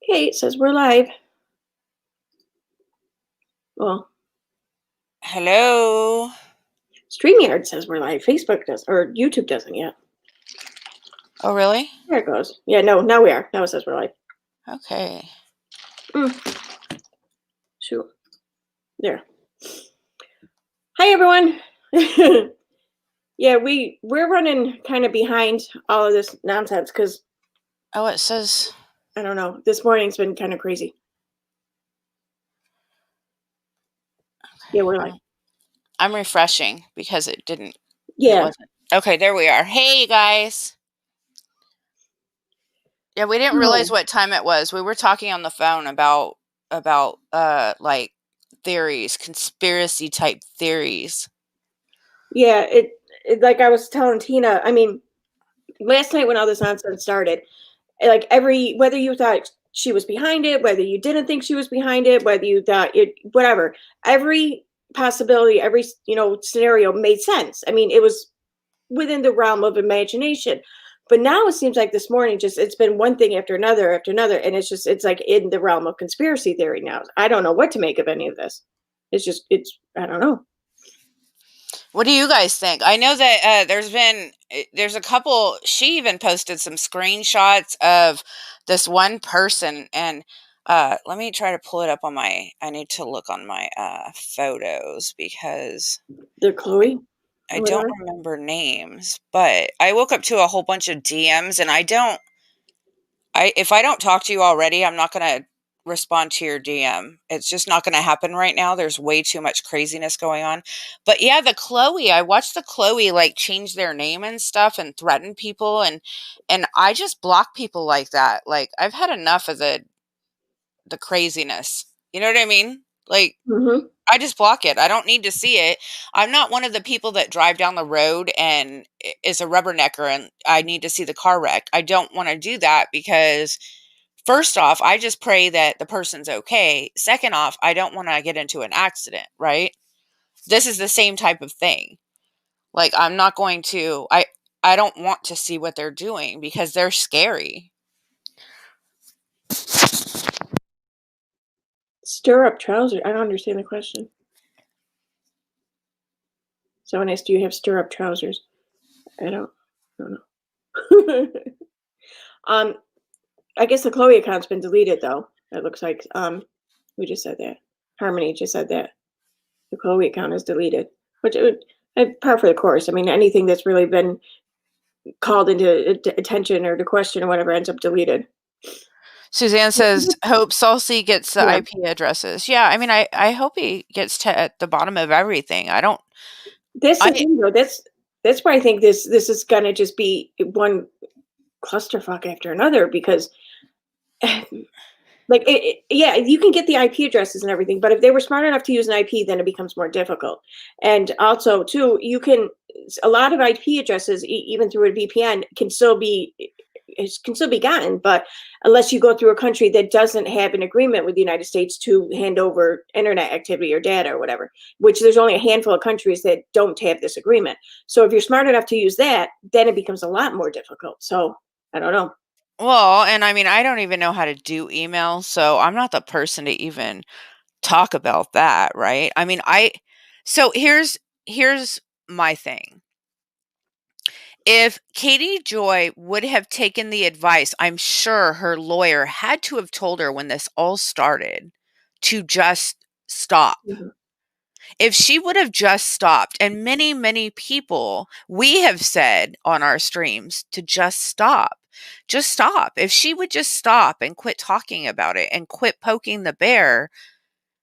Okay, it says we're live. Well, Hello. StreamYard says we're live. Facebook does, or YouTube doesn't yet. Oh, really? There it goes. Yeah, no, now we are. Now it says we're live. Okay. Shoot. There. Hi, everyone. Yeah, we're running kind of behind all of this nonsense because Oh, it says. I don't know. This morning's been kind of crazy. Yeah, we're live. I'm refreshing because it didn't. It Yeah. wasn't. Okay, there we are. Hey, you guys. Yeah, we didn't realize Oh, what time it was. We were talking on the phone about like theories, conspiracy type theories. yeah. It like I was telling Tina. I mean, last night when all this nonsense started, like whether you thought she was behind it, whether you didn't think she was behind it, whether you thought it, whatever, every possibility, every scenario made sense. I mean, it was within the realm of imagination. But now it seems like this morning, just it's been one thing after another, and it's like in the realm of conspiracy theory now. I don't know what to make of any of this. It's I don't know. What do you guys think? I know that there's a couple. She even posted some screenshots of this one person, and let me try to pull it up on my. I need to look on my photos because The Chloe I or don't whatever. remember names. But I woke up to a whole bunch of DMs, and I don't. If I don't talk to you already, I'm not gonna respond to your DM. It's just not gonna happen right now. There's way too much craziness going on. But yeah, the Chloe, I watched the Chloe like change their name and stuff and threaten people and I just block people like that. Like I've had enough of the craziness. You know what I mean? Like Mm-hmm. I just block it. I don't need to see it. I'm not one of the people that drive down the road and is a rubbernecker and I need to see the car wreck. I don't want to do that because first off, I just pray that the person's okay. Second off, I don't want to get into an accident, right? This is the same type of thing. Like I'm not going to I don't want to see what they're doing because they're scary. Stir up trousers. I don't understand the question. Someone asked, "Do you have stir up trousers?" I don't know. um, I guess the Chloe account's been deleted though. It looks like we just said that. Harmony just said that the Chloe account is deleted, which it would par for the course. I mean, anything that's really been called into attention or to question or whatever ends up deleted. Suzanne says, hope Salsi gets the Yeah, IP addresses. Yeah, I mean, I hope he gets to at the bottom of everything. I don't, that's the I, thing though. That's why I think this is gonna just be one clusterfuck after another because like yeah, you can get the IP addresses and everything, but if they were smart enough to use an IP, then it becomes more difficult. And also, too, you can a lot of IP addresses, even through a VPN, can still be gotten, but unless you go through a country that doesn't have an agreement with the United States to hand over internet activity or data or whatever, which there's only a handful of countries that don't have this agreement. So if you're smart enough to use that, then it becomes a lot more difficult. So I don't know. well, and I mean, I don't even know how to do email, so I'm not the person to even talk about that, right? I mean, so here's my thing. If Katie Joy would have taken the advice, I'm sure her lawyer had to have told her when this all started to just stop. Mhm. If she would have just stopped, and many, many people, we have said on our streams to just stop. Just stop. If she would just stop and quit talking about it and quit poking the bear,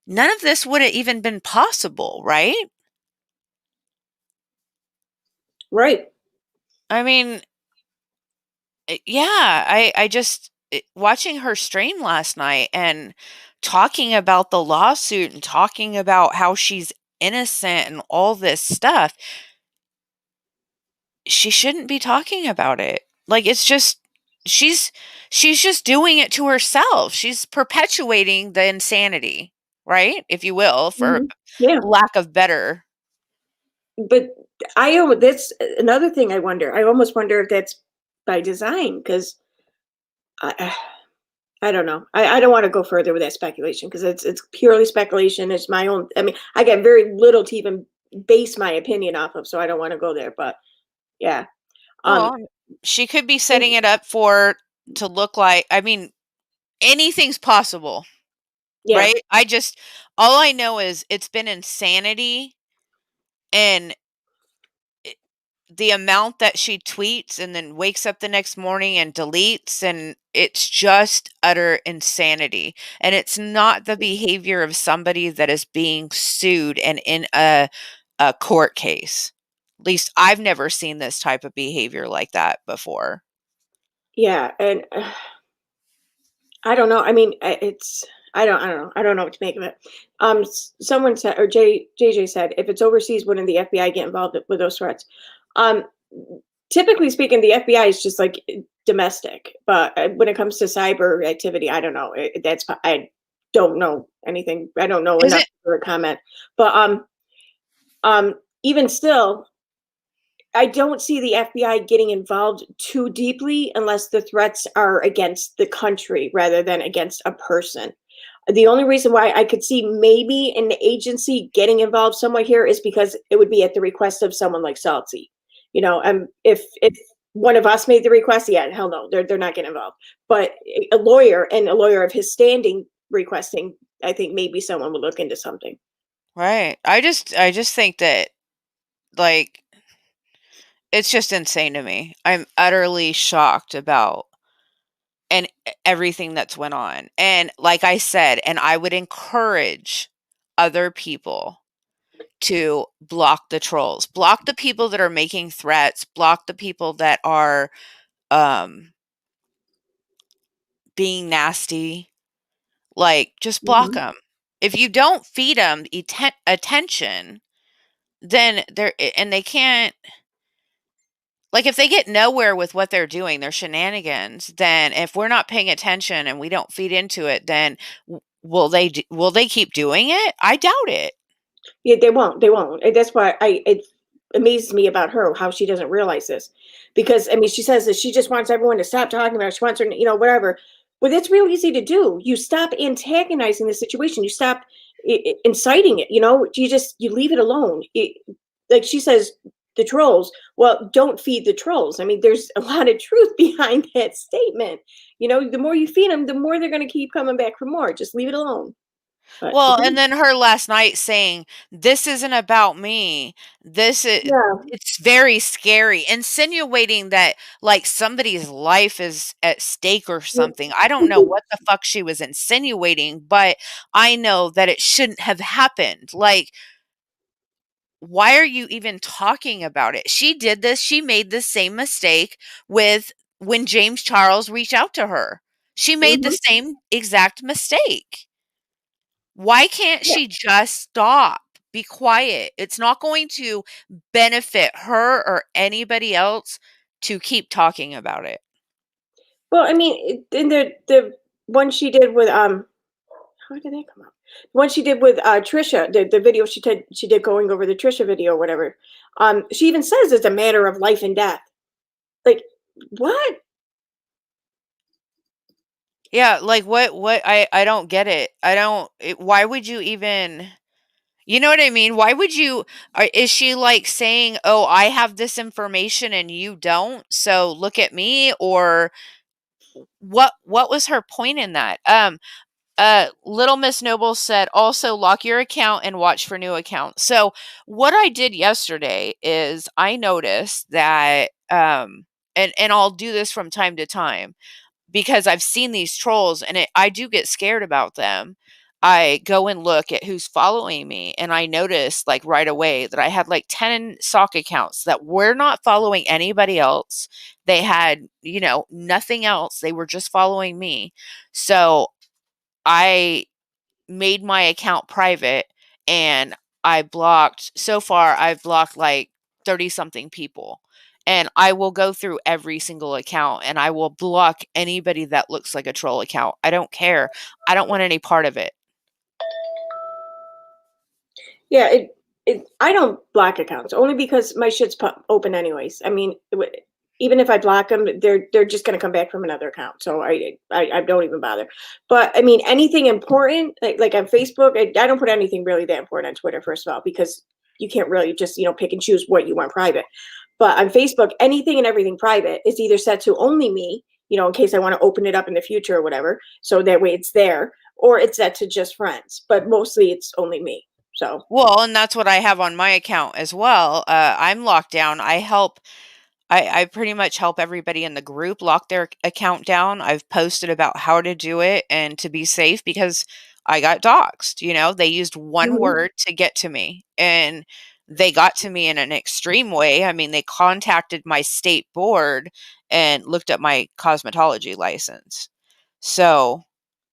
none of this would have even been possible, right? Right. I mean, yeah, I just watching her stream last night and talking about the lawsuit and talking about how she's innocent and all this stuff, she shouldn't be talking about it. Like it's just she's she's just doing it to herself. She's perpetuating the insanity, right? If you will, for Yeah. lack of better. But that's another thing I wonder. I almost wonder if that's by design because I I don't know. I don't want to go further with that speculation because it's purely speculation. It's my own. I mean, I got very little to even base my opinion off of, so I don't want to go there. But yeah, um, Well, she could be and setting it up for to look like, I mean, anything's possible, yeah, right? All I know is it's been insanity, and it, the amount that she tweets and then wakes up the next morning and deletes, and it's just utter insanity. And it's not the behavior of somebody that is being sued and in a court case. At least I've never seen this type of behavior like that before. yeah, and I don't know. I mean, it's I don't know. I don't know what to make of it. Someone said, or JJ said, if it's overseas, wouldn't the FBI get involved with those threats? Um, Typically speaking, the FBI is just like domestic, but when it comes to cyber activity, I don't know. I don't know anything. I don't know Is enough it to comment. But even still, I don't see the FBI getting involved too deeply unless the threats are against the country rather than against a person. The only reason why I could see maybe an agency getting involved somewhere here is because it would be at the request of someone like Salty. If one of us made the request, yeah, hell no, they're not getting involved. But a lawyer and a lawyer of his standing requesting, I think maybe someone would look into something. right? I just think that, like, it's just insane to me. I'm utterly shocked about and everything that's went on. And like I said, and I would encourage other people to block the trolls, block the people that are making threats, block the people that are um being nasty. Like, just block Mhm. them. If you don't feed them attention, then and they can't, like, if they get nowhere with what they're doing, their shenanigans, then if we're not paying attention and we don't feed into it, then will they keep doing it? I doubt it. Yeah, they won't. They won't. And that's why it amazes me about her how she doesn't realize this, because I mean she says that she just wants everyone to stop talking about it. She wants her, whatever. But that's real easy to do. You stop antagonizing the situation. You stop inciting it. You leave it alone. Like she says, the trolls. Well, don't feed the trolls. I mean, there's a lot of truth behind that statement. The more you feed them, the more they're going to keep coming back for more. Just leave it alone. But Well, and then her last night saying, "This isn't about me. This is." yeah, It's very scary, insinuating that, like, somebody's life is at stake or yeah. something. I don't know what the fuck she was insinuating, but I know that it shouldn't have happened. Like, why are you even talking about it? She made the same mistake with when James Charles reached out to her. She made the Mhm. same exact mistake. Why can't Yeah. she just stop? Be quiet. It's not going to benefit her or anybody else to keep talking about it. Well, I mean, in the one she did with how did that come up? The one she did with Trisha, the video she did going over the Trisha video, or whatever. She even says it's a matter of life and death. Like, what? Yeah, like, what I don't get it. I don't why would you even, you know what I mean? Why would you, is she like saying, "Oh, I have this information and you don't, so look at me," or what was her point in that? Little Miss Noble said, also lock your account and watch for new accounts. So what I did yesterday is I noticed that, and I'll do this from time to time because I've seen these trolls and I do get scared about them. I go and look at who's following me, and I noticed, like, right away that I had like 10 sock accounts that were not following anybody else. They had, nothing else. They were just following me. So I made my account private, and so far I've blocked like 30 something people. And I will go through every single account and I will block anybody that looks like a troll account. I don't care. I don't want any part of it. Yeah, I don't block accounts only because my shit's open anyways. I mean, even if I block them, they're just gonna come back from another account. So I don't even bother. But I mean, anything important like on Facebook, I don't put anything really that important on Twitter. First of all, because you can't really just pick and choose what you want private. But on Facebook, anything and everything private is either set to only me, in case I want to open it up in the future or whatever. So that way it's there, or it's set to just friends. But mostly it's only me. So Well, and that's what I have on my account as well. I'm locked down. I pretty much help everybody in the group lock their account down. I've posted about how to do it and to be safe because I got doxxed. They used one mhm. word to get to me, and they got to me in an extreme way. I mean, they contacted my state board and looked at my cosmetology license. So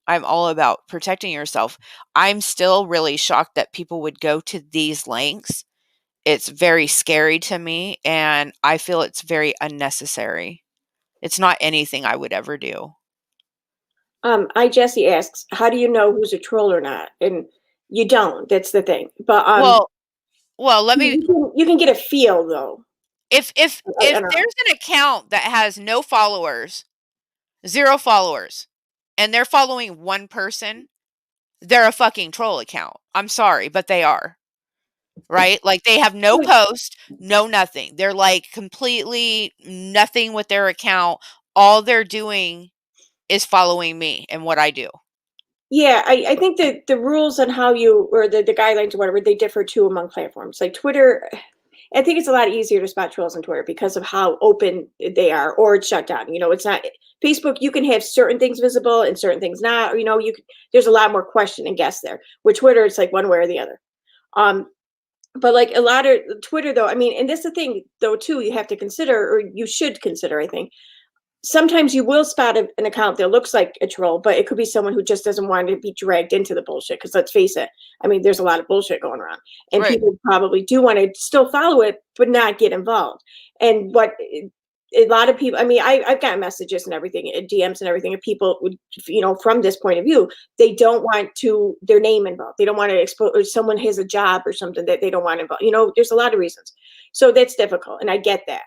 I'm all about protecting yourself. I'm still really shocked that people would go to these lengths. It's very scary to me, and I feel it's very unnecessary. It's not anything I would ever do. I Jesse asks, how do you know who's a troll or not? And you don't. That's the thing. But Well well, let me you can get a feel though. I if don't know. there's an account that has no followers, 0 followers, and they're following one person, they're a fucking troll account. I'm sorry, but they are. Right? Like, they have no Like, post, no nothing. They're, like, completely nothing with their account. All they're doing is following me and what I do. yeah, I think that the rules on how you or the guidelines or whatever they differ too among platforms. Like Twitter, I think it's a lot easier to spot trolls on Twitter because of how open they are, or it's shut down. It's not Facebook. You can have certain things visible and certain things not. Or, there's a lot more question and guess there. With Twitter, it's like one way or the other. Um, but like a lot of Twitter, though, I mean, and this is the thing, though, too, you have to consider, or you should consider, I think. Sometimes you will spot an account that looks like a troll, but it could be someone who just doesn't want to be dragged into the bullshit. Because let's face it, I mean, there's a lot of bullshit going around, and Right. people probably do want to still follow it, but not get involved. And what a lot of people, I mean, I've gotten messages and everything, DMs and everything, of people, from this point of view, they don't want their name involved. They don't want to expose, or someone has a job or something that they don't want involved. There's a lot of reasons. So that's difficult, and I get that.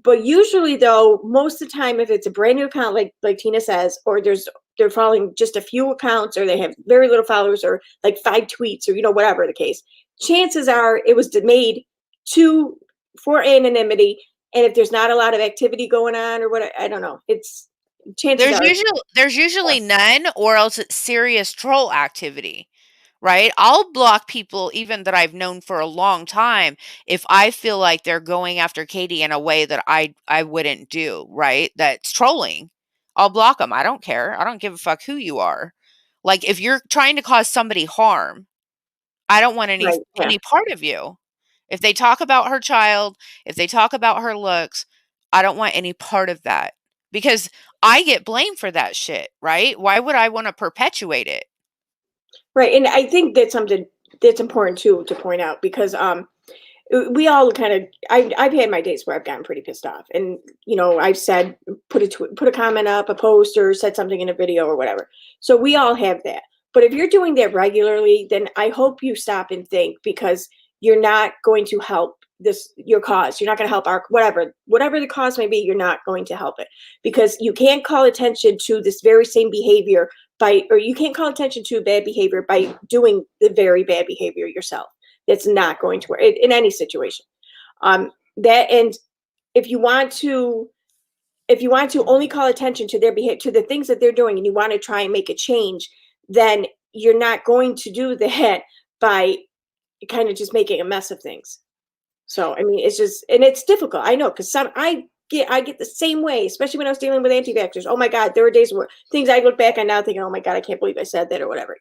But usually though, most of the time, if it's a brand new account, like Tina says, or they're following just a few accounts, or they have very little followers, or like 5 tweets, or whatever the case, chances are it was made to for anonymity. And if there's not a lot of activity going on, or what, I don't know, it's chances are. There's usually none, or else it's serious troll activity, right? I'll block people even that I've known for a long time if I feel like they're going after Katie in a way that I wouldn't do, right? That's trolling. I'll block them. I don't care. I don't give a fuck who you are. Like, if you're trying to cause somebody harm, I don't want Right, yeah. any part of you. If they talk about her child, if they talk about her looks, I don't want any part of that because I get blamed for that shit, right? Why would I want to perpetuate it? Right, and I think that's something that's important too to point out, because we all kind of, I've had my days where I've gotten pretty pissed off, and I've said, put a comment up, a post, or said something in a video or whatever. So we all have that. But if you're doing that regularly, then I hope you stop and think, because you're not going to help your cause. You're not going to help our whatever the cause may be. You're not going to help it, because you can't call attention to this very same behavior or you can't call attention to bad behavior by doing the very bad behavior yourself. That's not going to work in any situation. That and if you want to only call attention to their behavior, to the things that they're doing, and you want to try and make a change, then you're not going to do that by kind of just making a mess of things. So I mean, it's just, and it's difficult. I know, because I get the same way, especially when I was dealing with anti-vaxxers. Oh my God, there were days where things I look back on now thinking, oh my God, I can't believe I said that or whatever.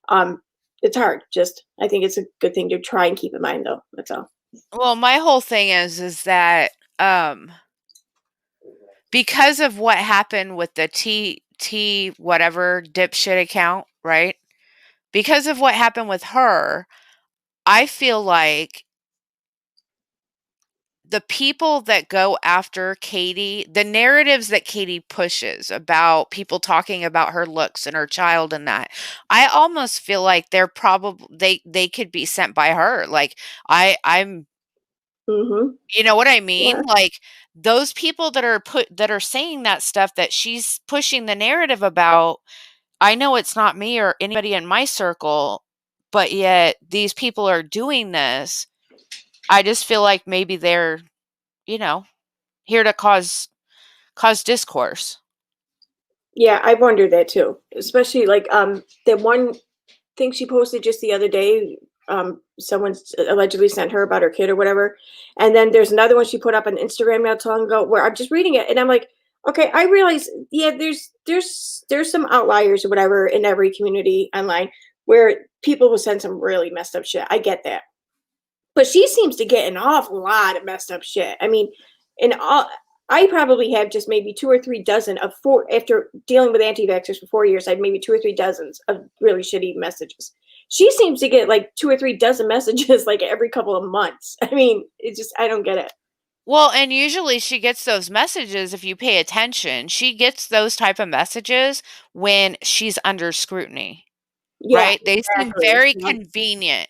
Um, it's hard. Just I think it's a good thing to try and keep in mind, though. That's all. Well, my whole thing is that because of what happened with the T whatever dipshit account, right? Because of what happened with her, I feel like the people that go after Katie, the narratives that Katie pushes about people talking about her looks and her child and that, I almost feel like they're probably they could be sent by her. Like I'm Mm-hmm. you know what I Yeah. mean? Like those people that are saying that stuff that she's pushing the narrative about, I know it's not me or anybody in my circle, but yet these people are doing this. I just feel like maybe they're, you know, here to cause discourse. Yeah, I wondered that too. Especially like the one thing she posted just the other day, someone allegedly sent her about her kid or whatever. And then there's another one she put up on Instagram not too long ago where I'm just reading it and I'm like, okay, I realize, yeah, there's some outliers or whatever in every community online where people will send some really messed up shit. I get that. But she seems to get an awful lot of messed up shit. I mean, in all, I probably have just maybe 2 or 3 dozen of four after dealing with anti-vaxxers for 4 years. I had maybe 2 or 3 dozens of really shitty messages. She seems to get like 2 or 3 dozen messages like every couple of months. I mean, it's just I don't get it. Well, and usually she gets those messages if you pay attention. She gets those type of messages when she's under scrutiny, Yeah, right? They seem exactly. very convenient.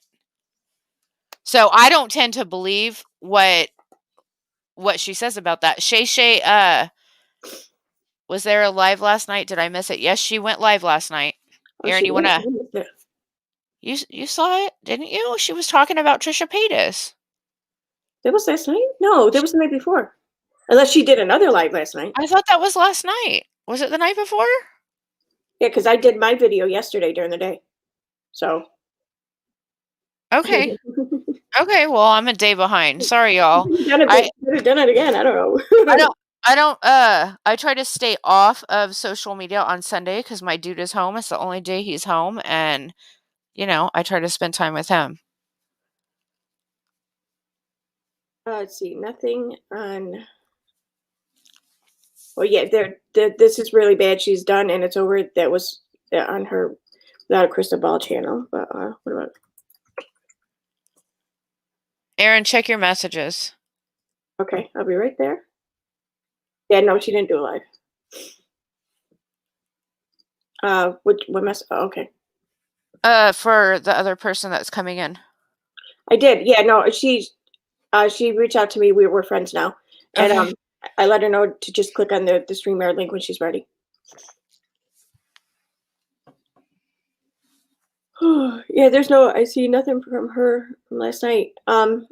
So I don't tend to believe what she says about that. Shay Shay, was there a live last night? Did I miss it? Yes, she went live last night. Oh, Erin, she you is. wanna you saw it, didn't you? She was talking about Trisha Paytas. That was last night? No, that was the night before. Unless she did another live last night. I thought that was last night. Was it the night before? Yeah, because I did my video yesterday during the day. So Okay. Okay, well, I'm a day behind. Sorry, y'all. done it, I could have done it again. I don't I know. don't I try to stay off of social media on Sunday cuz my dude is home. It's the only day he's home and I try to spend time with him. Let's see, nothing on. Well, yeah, this is really bad. She's done, and it's over. That was on her without a crystal ball channel. But what about? Erin, check your messages. Okay, I'll be right there. Yeah, no, she didn't do a live. What mess? Oh, okay, For the other person that's coming in. I did. Yeah, no, she reached out to me. We're friends now, and Okay. I let her know to just click on the StreamYard link when she's ready. Yeah, there's no. I see nothing from her from last night. And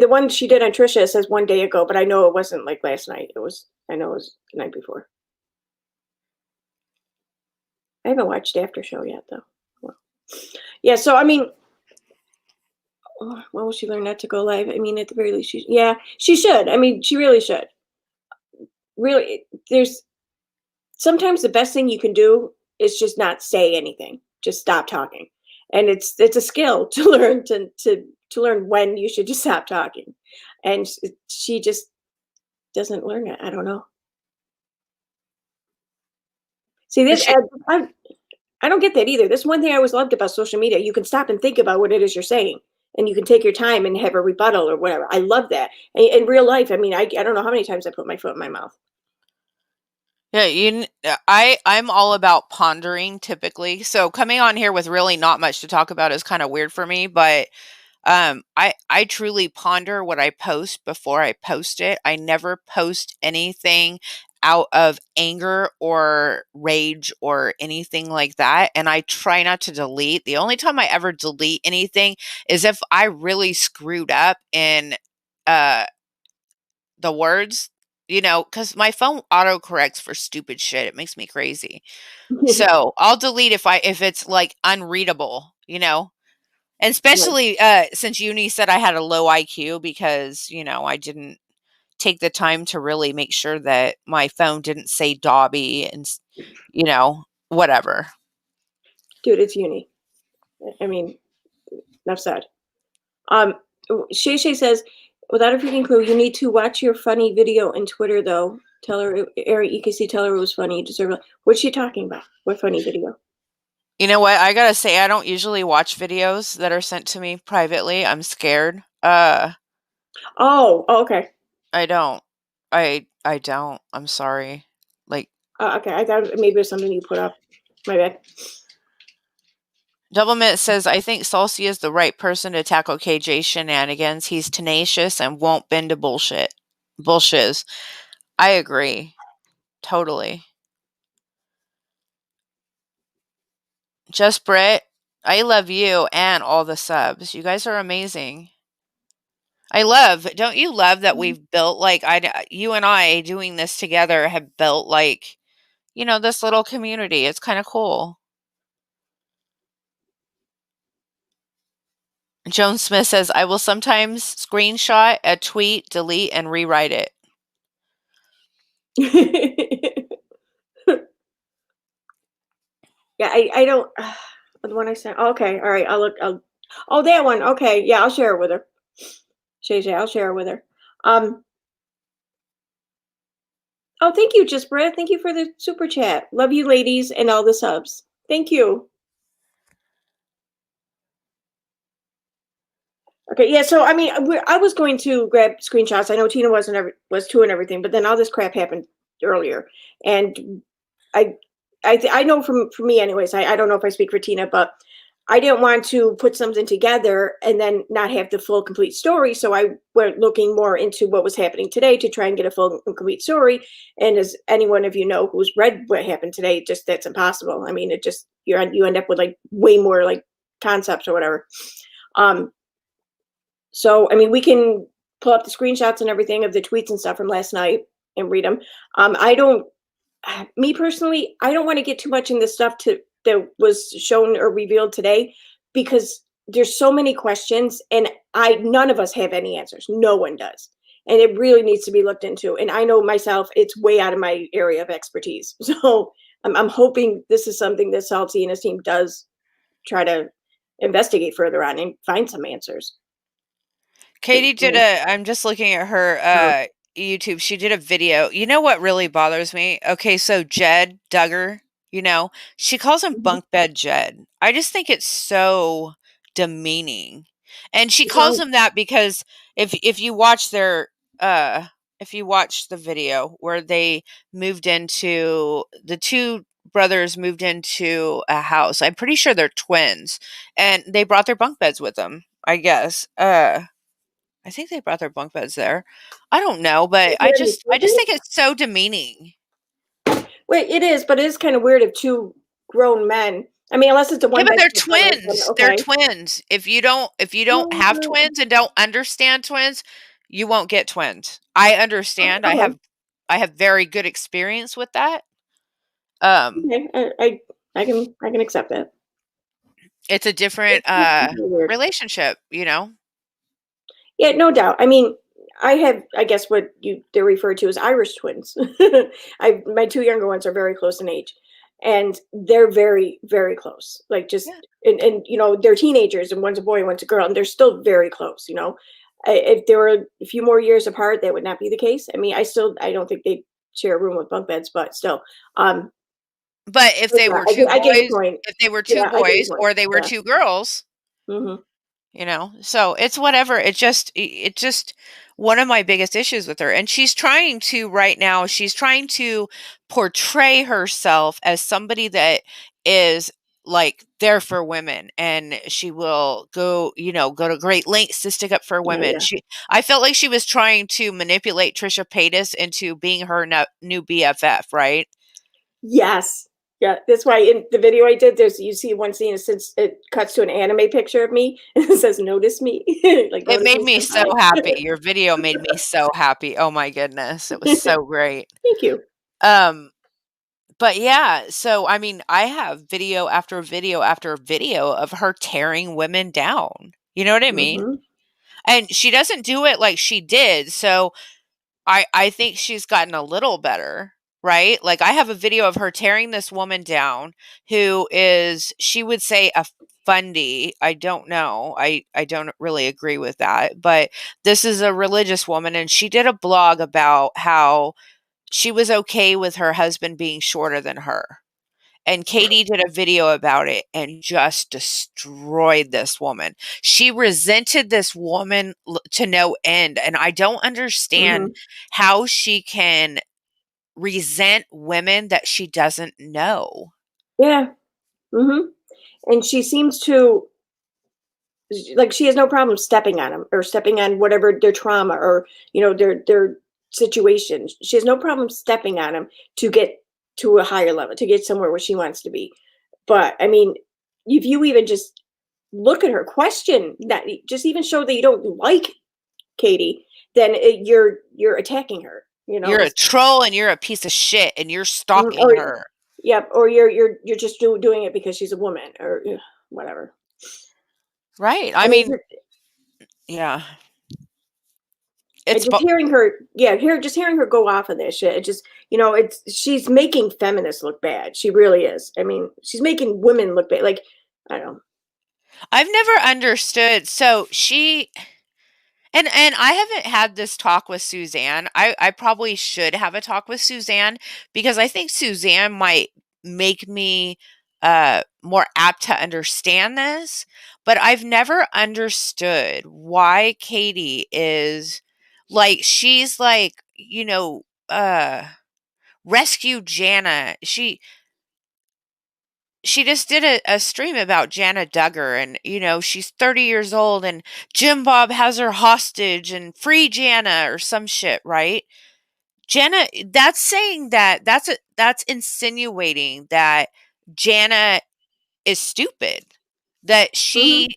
the one she did on Trisha says 1 day ago, but I know it wasn't like last night. I know it was the night before. I haven't watched After Show yet, though. Well, yeah, so I mean, when will she learn not to go live? I mean, at the very least, she should. I mean, she really should. Really, there's sometimes the best thing you can do is just not say anything. Just stop talking, and it's a skill to learn to learn when you should just stop talking, and she just doesn't learn it. I don't know. See, Is this she I don't get that either. This one thing I always loved about social media. You can stop and think about what it is you're saying, and you can take your time and have a rebuttal or whatever. I love that. In real life, I mean, I don't know how many times I put my foot in my mouth. Yeah, I'm all about pondering typically. So coming on here with really not much to talk about is kind of weird for me, but I truly ponder what I post before I post it. I never post anything out of anger or rage or anything like that, and I try not to delete. The only time I ever delete anything is if I really screwed up in uh the words, cuz my phone autocorrects for stupid shit. It makes me crazy. So, I'll delete if it's like unreadable, and Right. especially, since Uni said I had a low IQ because, I didn't take the time to really make sure that my phone didn't say Dobby and, whatever. Dude, it's uni. I mean, enough said. Um, Shay Shay says, without a freaking clue, you need to watch your funny video in Twitter, though. Tell her, Erin, EKC, tell her it was funny. You deserve it. What's she talking about? What funny video? You know what? I gotta say, I don't usually watch videos that are sent to me privately. I'm scared. Oh, okay. I don't. I don't. I'm sorry. Like, Okay. I thought maybe it was something you put up. My bad. Doublemint says, I think Salsi is the right person to tackle KJ shenanigans. He's tenacious and won't bend to bullshit. bullshiz. I agree. Totally. Just Brit, I love you and all the subs. You guys are amazing. Don't you love that Mhm. we've built like you and I doing this together have built like, this little community. It's kind of cool. Joan Smith says, I will sometimes screenshot a tweet, delete, and rewrite it. Yeah, I don't the one I sent. Okay, all right. I'll look. Oh, that one. Okay, yeah, I'll share it with her. Shay Shay, I'll share it with her. Um. Oh, thank you, Just Brett. Thank you for the super chat. Love you, ladies, and all the subs. Thank you. Okay, yeah. So I mean, I was going to grab screenshots. I know Tina was too and everything, but then all this crap happened earlier, and I I know for me anyways. I don't know if I speak for Tina, but I didn't want to put something together and then not have the full complete story. So I went looking more into what was happening today to try and get a full and complete story. And as any one of you know who's read what happened today, just that's impossible. I mean, it just you end up with like way more like concepts or whatever. Um, so I mean, we can pull up the screenshots and everything of the tweets and stuff from last night and read them. I don't me personally, I don't want to get too much in the stuff that was shown or revealed today because there's so many questions and I none of us have any answers. No one does. And it really needs to be looked into. And I know myself, it's way out of my area of expertise. So I'm hoping this is something that Salty and his team does try to investigate further on and find some answers. But, Katie did I'm just looking at her uh, YouTube. She did a video. You know what really bothers me? Okay, so Jed Duggar, she calls him mhm. bunk bed Jed. I just think it's so demeaning. And she calls Well, him that because if you watch their if you watch the video where the two brothers moved into a house. I'm pretty sure they're twins and they brought their bunk beds with them, I guess. I think they brought their bunk beds there. I don't know, but is there any I just children? think it's so demeaning. Well, it is, but it is kind of weird if two grown men. I mean, unless it's a Yeah, one but they're bedroom apartment, then twins. They're okay. twins. If you don't have Well, twins and don't understand twins, you won't get twins. I understand. okay, I have very good experience with that. Um, okay, I can accept that. it's a different It's kinda weird. relationship. Yeah, no doubt. I mean, I have, I guess, what they're referred to as Irish twins. I my two younger ones are very close in age, and they're very, very close. Like just Yeah. and they're teenagers, and one's a boy, and one's a girl, and they're still very close. If they were a few more years apart, that would not be the case. I mean, I don't think they share a room with bunk beds, but still, But if but they yeah, were two I get your boys, point. if they were two Yeah, I get your boys point. or they were Yeah. two girls, Hmm. so it's whatever. It just one of my biggest issues with her, and she's trying to right now, she's trying to portray herself as somebody that is like there for women, and she will go to great lengths to stick up for Yeah, women. yeah. I felt like she was trying to manipulate Trisha Paytas into being her new BFF, right? Yes. Yeah, that's why in the video I did, you see one scene, since it cuts to an anime picture of me and it says "Notice me," like It "Notice made me, me so senpai." happy. Your video made me so happy. Oh my goodness. It was so great. Thank you. Um, but yeah, so I mean, I have video after video after video of her tearing women down. You know what I mean? Mhm. And she doesn't do it like she did. So I think she's gotten a little better, right? Like I have a video of her tearing this woman down who is, she would say, a fundy. I don't know. I don't really agree with that, but this is a religious woman and she did a blog about how she was okay with her husband being shorter than her. And Katie did a video about it and just destroyed this woman. She resented this woman to no end. And I don't understand Mhm. how she can resent women that she doesn't know. Yeah. Mhm. And she seems to like she has no problem stepping on them or stepping on whatever their trauma or their situation. She has no problem stepping on him to get to a higher level, to get somewhere where she wants to be. But I mean, if you even just look at her, question that, just even show that you don't like Katie, then you're attacking her. You know, You're a troll and you're a piece of shit and you're stalking or her. yep, or you're just doing it because she's a woman or whatever. Right. I I mean, mean, yeah. I It's just hearing her, yeah, just hearing her go off on this shit. It just, it's she's making feminists look bad. She really is. I mean, she's making women look bad. Like, I don't know. I've never understood. So she and I haven't had this talk with Suzanne. I probably should have a talk with Suzanne because I think Suzanne might make me more apt to understand this, but I've never understood why Katie is like she's like, rescue Jana. She just did a stream about Jana Duggar and she's 30 years old and Jim Bob has her hostage and free Jana or some shit, right? Jana, that's saying that's insinuating that Jana is stupid, that Hmm. she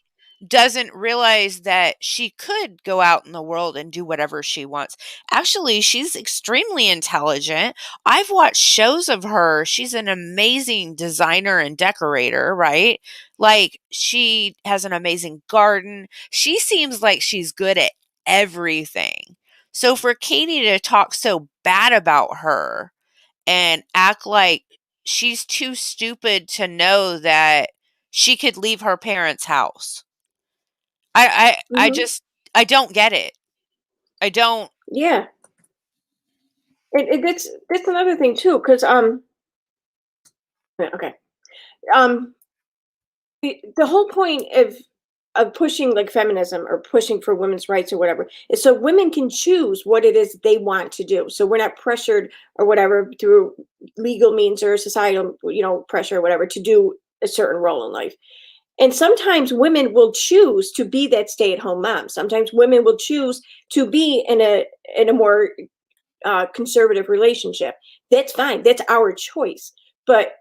doesn't realize that she could go out in the world and do whatever she wants. Actually, she's extremely intelligent. I've watched shows of her. She's an amazing designer and decorator, right? Like, she has an amazing garden. She seems like she's good at everything. So for Katie to talk so bad about her and act like she's too stupid to know that she could leave her parents' house. I Hmm. just I don't get it. I don't. Yeah, that's another thing too. Because yeah, okay, um, the whole point of pushing like feminism or pushing for women's rights or whatever is so women can choose what it is they want to do. So we're not pressured or whatever through legal means or societal, pressure or whatever to do a certain role in life. And sometimes women will choose to be that stay-at-home mom. Sometimes women will choose to be in a more conservative relationship. That's fine. That's our choice. But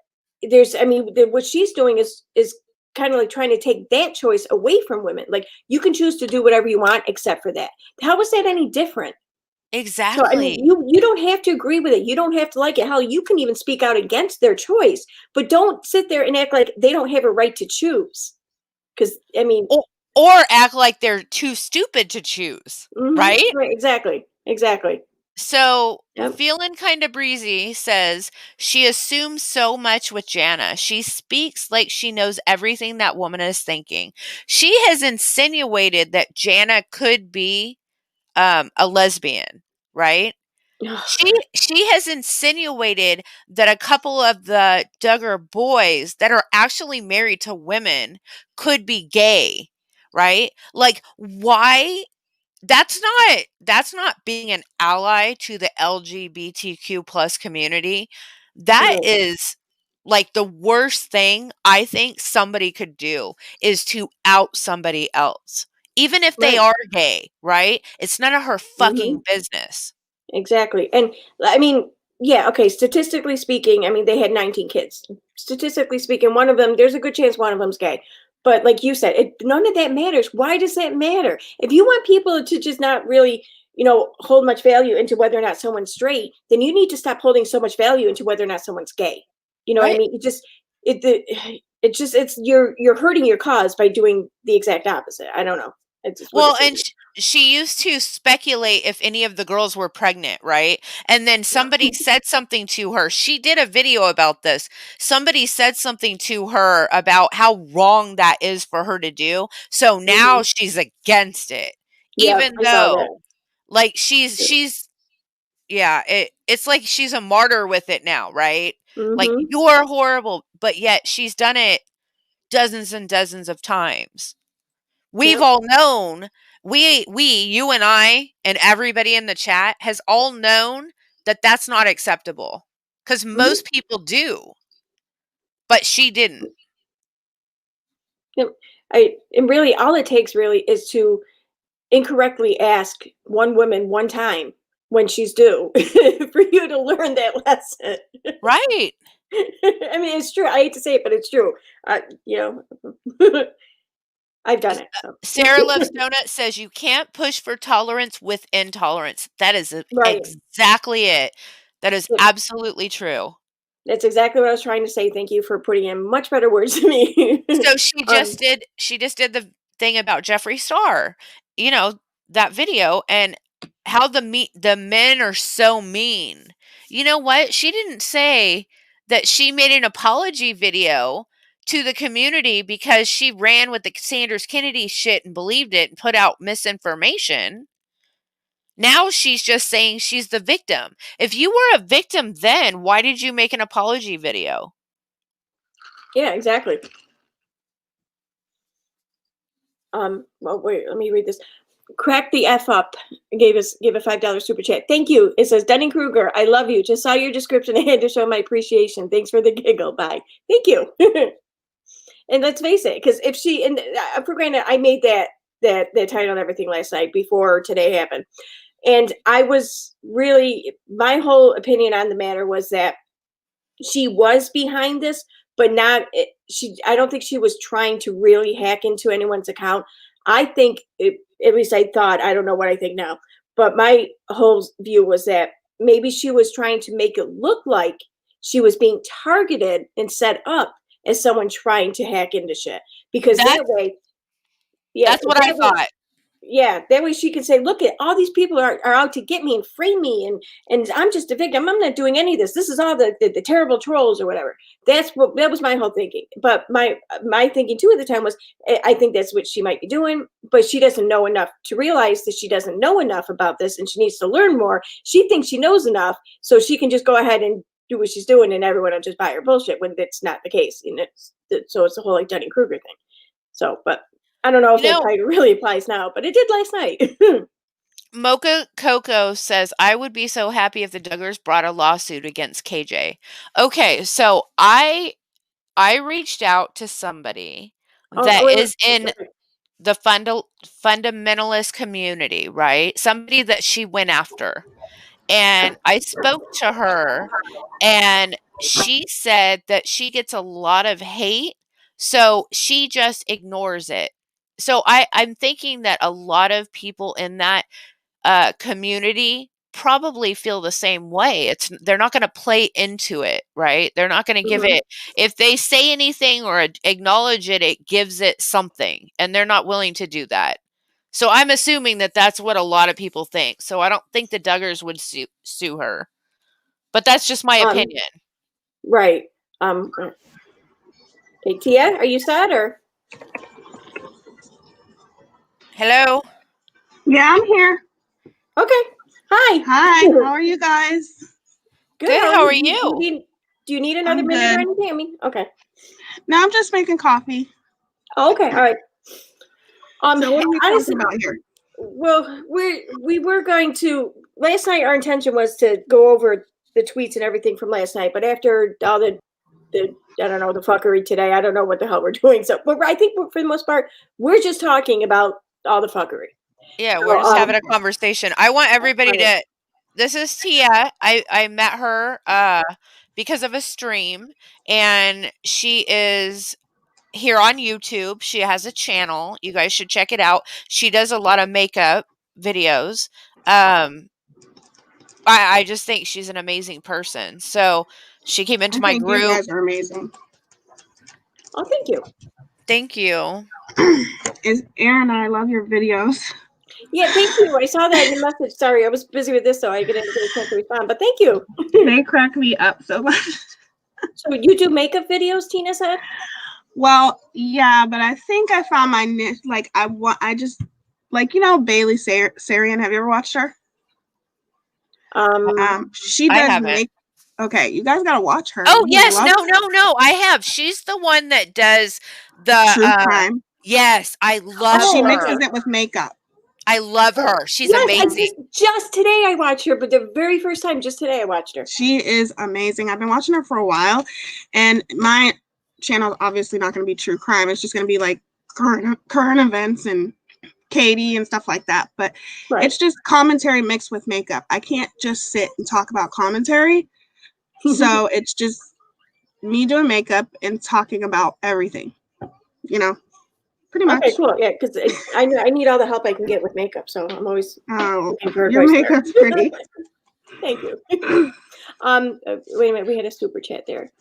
I mean, what she's doing is kind of like trying to take that choice away from women. Like you can choose to do whatever you want except for that. How is that any different? So I mean, Exactly. you don't have to agree with it. You don't have to like it. Hell, you can even speak out against their choice, but don't sit there and act like they don't have a right to choose. Because I mean, Or act like they're too stupid to choose, right? right, exactly, exactly. So, Yep. feeling kind of breezy says she assumes so much with Jana. She speaks like she knows everything that woman is thinking. She has insinuated that Jana could be a lesbian, right? She has insinuated that a couple of the Duggar boys that are actually married to women could be gay, right? Like, why? That's not being an ally to the LGBTQ plus community. That Right. is like the worst thing I think somebody could do is to out somebody else, even if they Right. are gay, right? It's none of her Hmm. fucking business. Exactly. And I mean, yeah, okay, statistically speaking, I mean, they had 19 kids. Statistically speaking, one of them, there's a good chance one of them's gay. But like you said, none of that matters. Why does that matter? If you want people to just not really, hold much value into whether or not someone's straight, then you need to stop holding so much value into whether or not someone's gay. You know what I Right. mean? It's you're hurting your cause by doing the exact opposite. I don't know. It's just what it Well, seems. and she used to speculate if any of the girls were pregnant, right? And then somebody said something to her. She did a video about this. Somebody said something to her about how wrong that is for her to do. So now Hmm. she's against it. Yep, Even I saw that. though like she's yeah, it's like she's a martyr with it now, right? Like Hmm. you're horrible, but yet she's done it dozens and dozens of times. We've Yep. all known, you and I and everybody in the chat has all known that that's not acceptable because Mhm. most people do, but she didn't. Yep. And really all it takes really is to incorrectly ask one woman one time. when she's due for you to learn that lesson. Right. I mean, it's true. I hate to say it, but it's true. You know, I've done it. So. Sarah Loves Donut says you can't push for tolerance with intolerance. That is Right. exactly it. That is Yep. absolutely true. That's exactly what I was trying to say. Thank you for putting in much better words to me. So she just did the thing about Jeffree Star, you know, that video, and how the men are so mean. You know what? She didn't say that she made an apology video to the community because she ran with the Sanders Kennedy shit and believed it and put out misinformation. Now she's just saying she's the victim. If you were a victim then, why did you make an apology video? Yeah, exactly. Well, wait, let me read this. Crack the F up gave a $5 super chat. Thank you. It says Dunning-Kruger, I love you. Just saw your description. I had to show my appreciation. Thanks for the giggle. Bye. Thank you. And let's face it, because if she, and for granted, I made that title and everything last night before today happened. And I was really, my whole opinion on the matter was that she was behind this, but not, I don't think she was trying to really hack into anyone's account. I think, at least I thought, I don't know what I think now, but my whole view was that maybe she was trying to make it look like she was being targeted and set up as someone trying to hack into shit. Because that way, yeah, that's what I thought. Yeah, that way she can say, look, at all these people are out to get me and frame me, and I'm just a victim. I'm not doing any of this. This is all the terrible trolls or whatever. That was my whole thinking. But my thinking too at the time was, I think that's what she might be doing, but she doesn't know enough to realize that she doesn't know enough about this, and she needs to learn more. She thinks she knows enough, so she can just go ahead and do what she's doing, and everyone will just buy her bullshit when that's not the case. And so it's the whole like Dunning-Kruger thing. So, but I don't know if that title really applies now, but it did last night. Mocha Coco says, I would be so happy if the Duggars brought a lawsuit against KJ. Okay, so I reached out to somebody that is in the fundamentalist community, right? Somebody that she went after. And I spoke to her, and she said that she gets a lot of hate, so she just ignores it. So I'm thinking that a lot of people in that community probably feel the same way. They're not going to play into it, right? They're not going to give it, if they say anything or acknowledge it, it gives it something, and they're not willing to do that. So I'm assuming that that's what a lot of people think. So I don't think the Duggars would sue her, but that's just my opinion. Right. Hey, Teaya, are you sad or? Hello. Yeah, I'm here. Okay. Hi. Hi. How are you guys? Good. How are you? Do you need another minute or anything? I mean, okay. No, I'm just making coffee. Oh, okay. All right. So what are we talking about here? Well, we were going to, last night our intention was to go over the tweets and everything from last night, but after all the I don't know, the fuckery today, I don't know what the hell we're doing. So, but I think for the most part, we're just talking about all the fuckery. Yeah, we're just having a conversation. I want everybody to, this is Teaya. I met her because of a stream, and she is here on YouTube. She has a channel. You guys should check it out. She does a lot of makeup videos. I just think she's an amazing person. So she came into my group. You guys are amazing. Oh, thank you. Thank you. Is Erin, I love your videos. Yeah, thank you. I saw that in the message. Sorry, I was busy with this, so I didn't get a chance to respond. But thank you. They crack me up so much. So you do makeup videos, Tina said? Well, yeah, but I think I found my niche. Like I just like, you know, Bailey Sarian. Have you ever watched her? She does make. Okay, you guys gotta watch her. Oh yes, no. I have. She's the one that does the true crime. Yes, I love her. She mixes it with makeup. I love her. She's amazing. Just today I watched her, but the very first time, just today I watched her. She is amazing. I've been watching her for a while, and my channel is obviously not going to be true crime. It's just going to be like current events and Katie and stuff like that. But it's just commentary mixed with makeup. I can't just sit and talk about commentary. So it's just me doing makeup and talking about everything, pretty much. Okay, cool. Yeah, because I need all the help I can get with makeup, so I'm always looking for your makeup's pretty. Thank you. Wait a minute, we had a super chat there.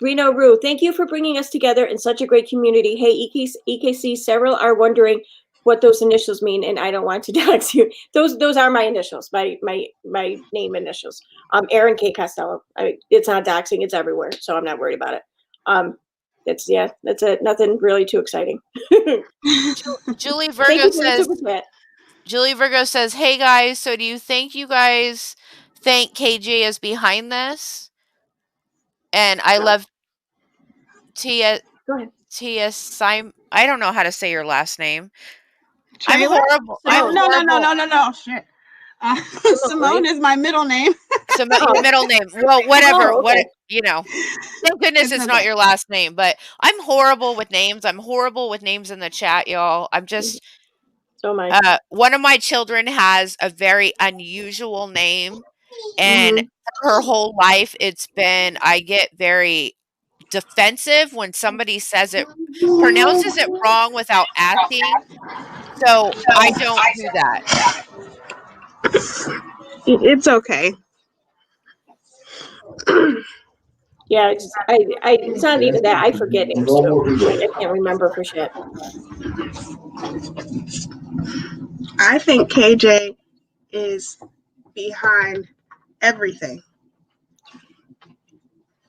Reno Rue, thank you for bringing us together in such a great community. Hey, EKC, several are wondering what those initials mean, and I don't want to dox you. Those are my initials, my name initials. Erin K. Costello. It's not doxing, it's everywhere, so I'm not worried about it. That's it. Nothing really too exciting. Julie Virgo says, "Hey guys, so do you think you guys think KJ is behind this?" And I love Teaya. Go ahead. Teaya I don't know how to say your last name. Taylor? I'm horrible. No. Shit. Simone is my middle name. Middle name. Well, whatever. Oh, okay. Thank goodness it's not your last name. But I'm horrible with names. I'm horrible with names in the chat, y'all. I'm just. So am I. One of my children has a very unusual name, and her whole life I get very defensive when somebody pronounces it wrong without asking. So I don't do that. It's okay. Yeah, it's not even that. I forget names too. I can't remember for shit. I think KJ is behind everything.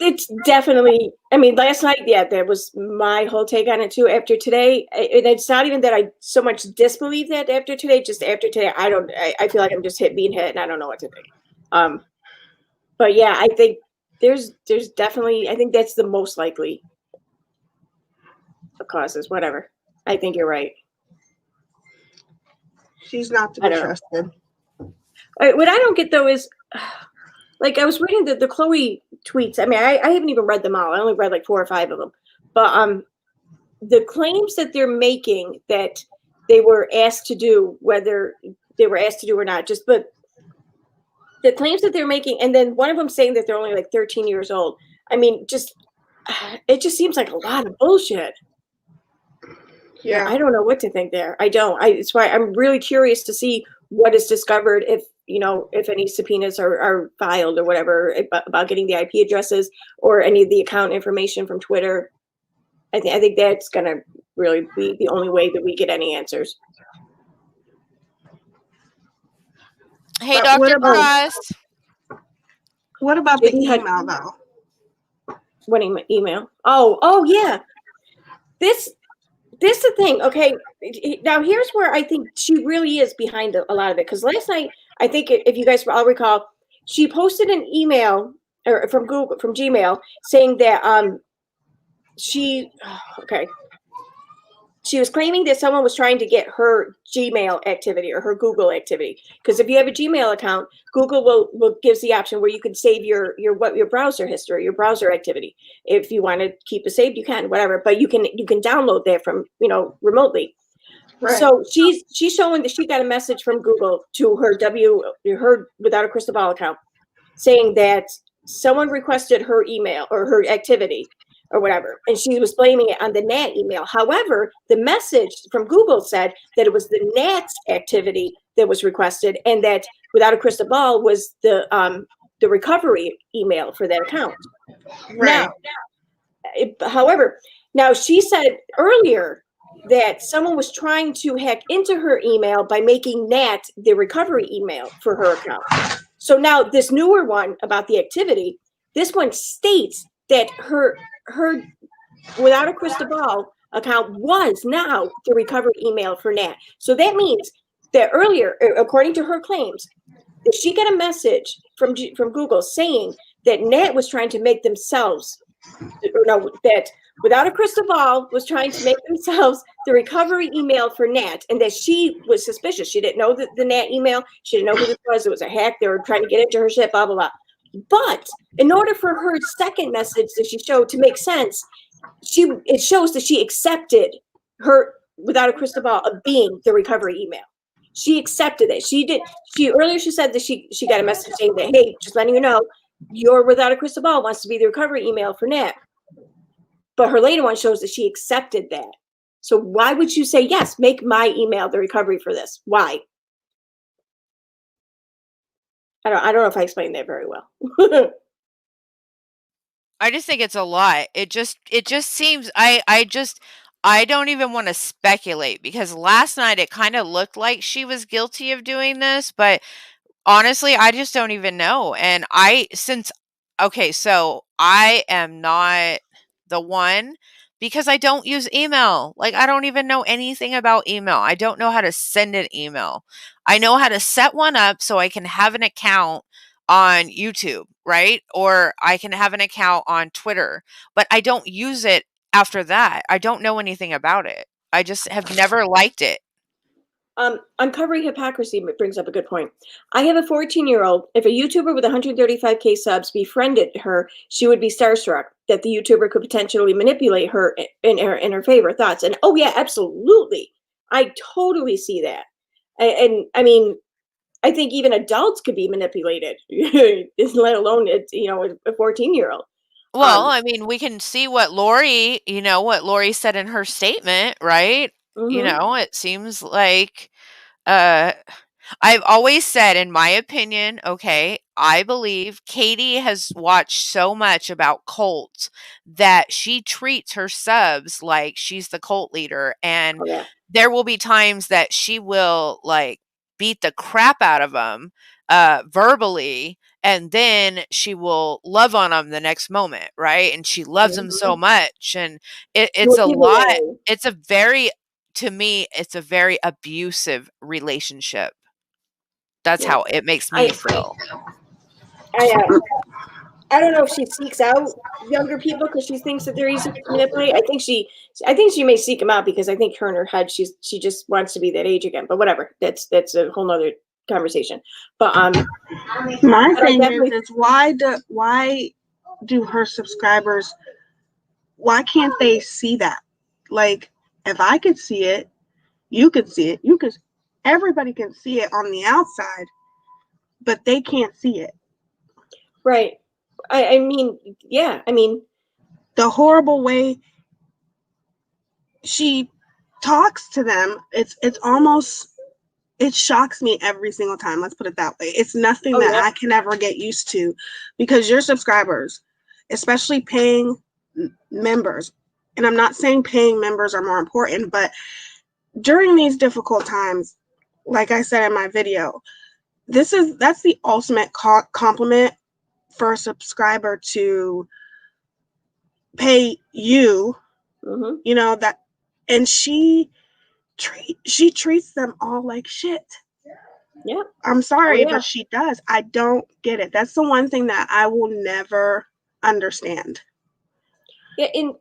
It's definitely, I mean, last night, that was my whole take on it too. After today, it's not even that I so much disbelieve that after today, just after today, I feel like I'm just being hit and I don't know what to think. But yeah, I think there's definitely, I think that's the most likely of causes, whatever. I think you're right. She's not to be trusted. What I don't get though is, like, I was reading the Chloe tweets. I mean, I haven't even read them all. I only read like 4 or 5 of them. But the claims that they're making that they were asked to do, whether they were asked to do or not, but the claims that they're making, and then one of them saying that they're only like 13 years old. I mean, it just seems like a lot of bullshit. Yeah, I don't know what to think there. It's why I'm really curious to see what is discovered, if any subpoenas are filed or whatever about getting the IP addresses or any of the account information from Twitter. I think that's gonna really be the only way that we get any answers. Hey, Dr. Cross. What about the email though? What email? Oh yeah. This is the thing. Okay, now here's where I think she really is behind a lot of it. Because last night, I think if you guys all recall, she posted an email from Gmail saying that she was claiming that someone was trying to get her Gmail activity or her Google activity. Because if you have a Gmail account, Google will gives the option where you can save your browser history, your browser activity. If you want to keep it saved, you can, whatever. But you can download that from remotely. Right. So she's showing that she got a message from Google to her Without a Crystal Ball account, saying that someone requested her email or her activity or whatever, and she was blaming it on the Nat email. However, the message from Google said that it was the Nat's activity that was requested, and that Without a Crystal Ball was the recovery email for that account. Right. However, she said earlier that someone was trying to hack into her email by making Nat the recovery email for her account. So now this newer one about the activity, this one states that her Without a Crystal Ball account was now the recovery email for Nat. So that means that earlier, according to her claims, that she got a message from Google saying that Nat was trying to make themselves, that Without a Crystal Ball was trying to make themselves the recovery email for Nat, and that she was suspicious. She didn't know the Nat email. She didn't know who this was. It was a hack. They were trying to get into her shit, blah, blah, blah. But in order for her second message that she showed to make sense, it shows that she accepted her without a crystal ball of being the recovery email. She accepted it. Earlier she said that she got a message saying that, hey, just letting you know, your without a crystal ball wants to be the recovery email for Nat. But her later one shows that she accepted that. So why would you say, yes, make my email the recovery for this? Why? I don't know if I explained that very well. I just think it's a lot. It just seems I don't even want to speculate, because last night it kind of looked like she was guilty of doing this, but honestly, I just don't even know. And so I am not the one, because I don't use email. Like, I don't even know anything about email. I don't know how to send an email. I know how to set one up so I can have an account on YouTube, right? Or I can have an account on Twitter, but I don't use it after that. I don't know anything about it. I just have never liked it. Uncovering hypocrisy brings up a good point. I have a 14-year-old. If a YouTuber with 135K subs befriended her, she would be starstruck that the YouTuber could potentially manipulate her in her favor. Thoughts? And oh yeah, absolutely. I totally see that. And I mean, I think even adults could be manipulated, let alone a 14-year-old. Well, I mean, we can see what Lori said in her statement, right? Mm-hmm. It seems like I've always said, in my opinion, okay, I believe Katie has watched so much about cults that she treats her subs like she's the cult leader. And Oh, yeah. there will be times that she will like beat the crap out of them verbally, and then she will love on them the next moment, right? And she loves them so much. And it's a lot. To me, it's a very abusive relationship. That's how it makes me feel. I don't know if she seeks out younger people because she thinks that they're easy to manipulate. I think she may seek them out because I think her in her head she just wants to be that age again. But whatever, that's a whole nother conversation. But my thing is why do her subscribers, why can't they see that? Like, if I could see it, you could see it. Everybody can see it on the outside, but they can't see it. Right. I mean, yeah. I mean, the horrible way she talks to them, it's almost, it shocks me every single time. Let's put it that way. It's nothing that I can ever get used to, because your subscribers, especially paying members, and I'm not saying paying members are more important, but during these difficult times, like I said in my video, that's the ultimate compliment for a subscriber to pay you, that, and she treats them all like shit. Yeah. I'm sorry, but she does. I don't get it. That's the one thing that I will never understand. Yeah, and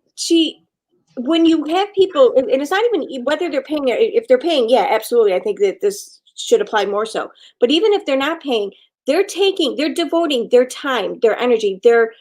when you have people, and it's not even whether they're paying, if they're paying, yeah, absolutely. I think that this should apply more so. But even if they're not paying, they're devoting their time, their energy, their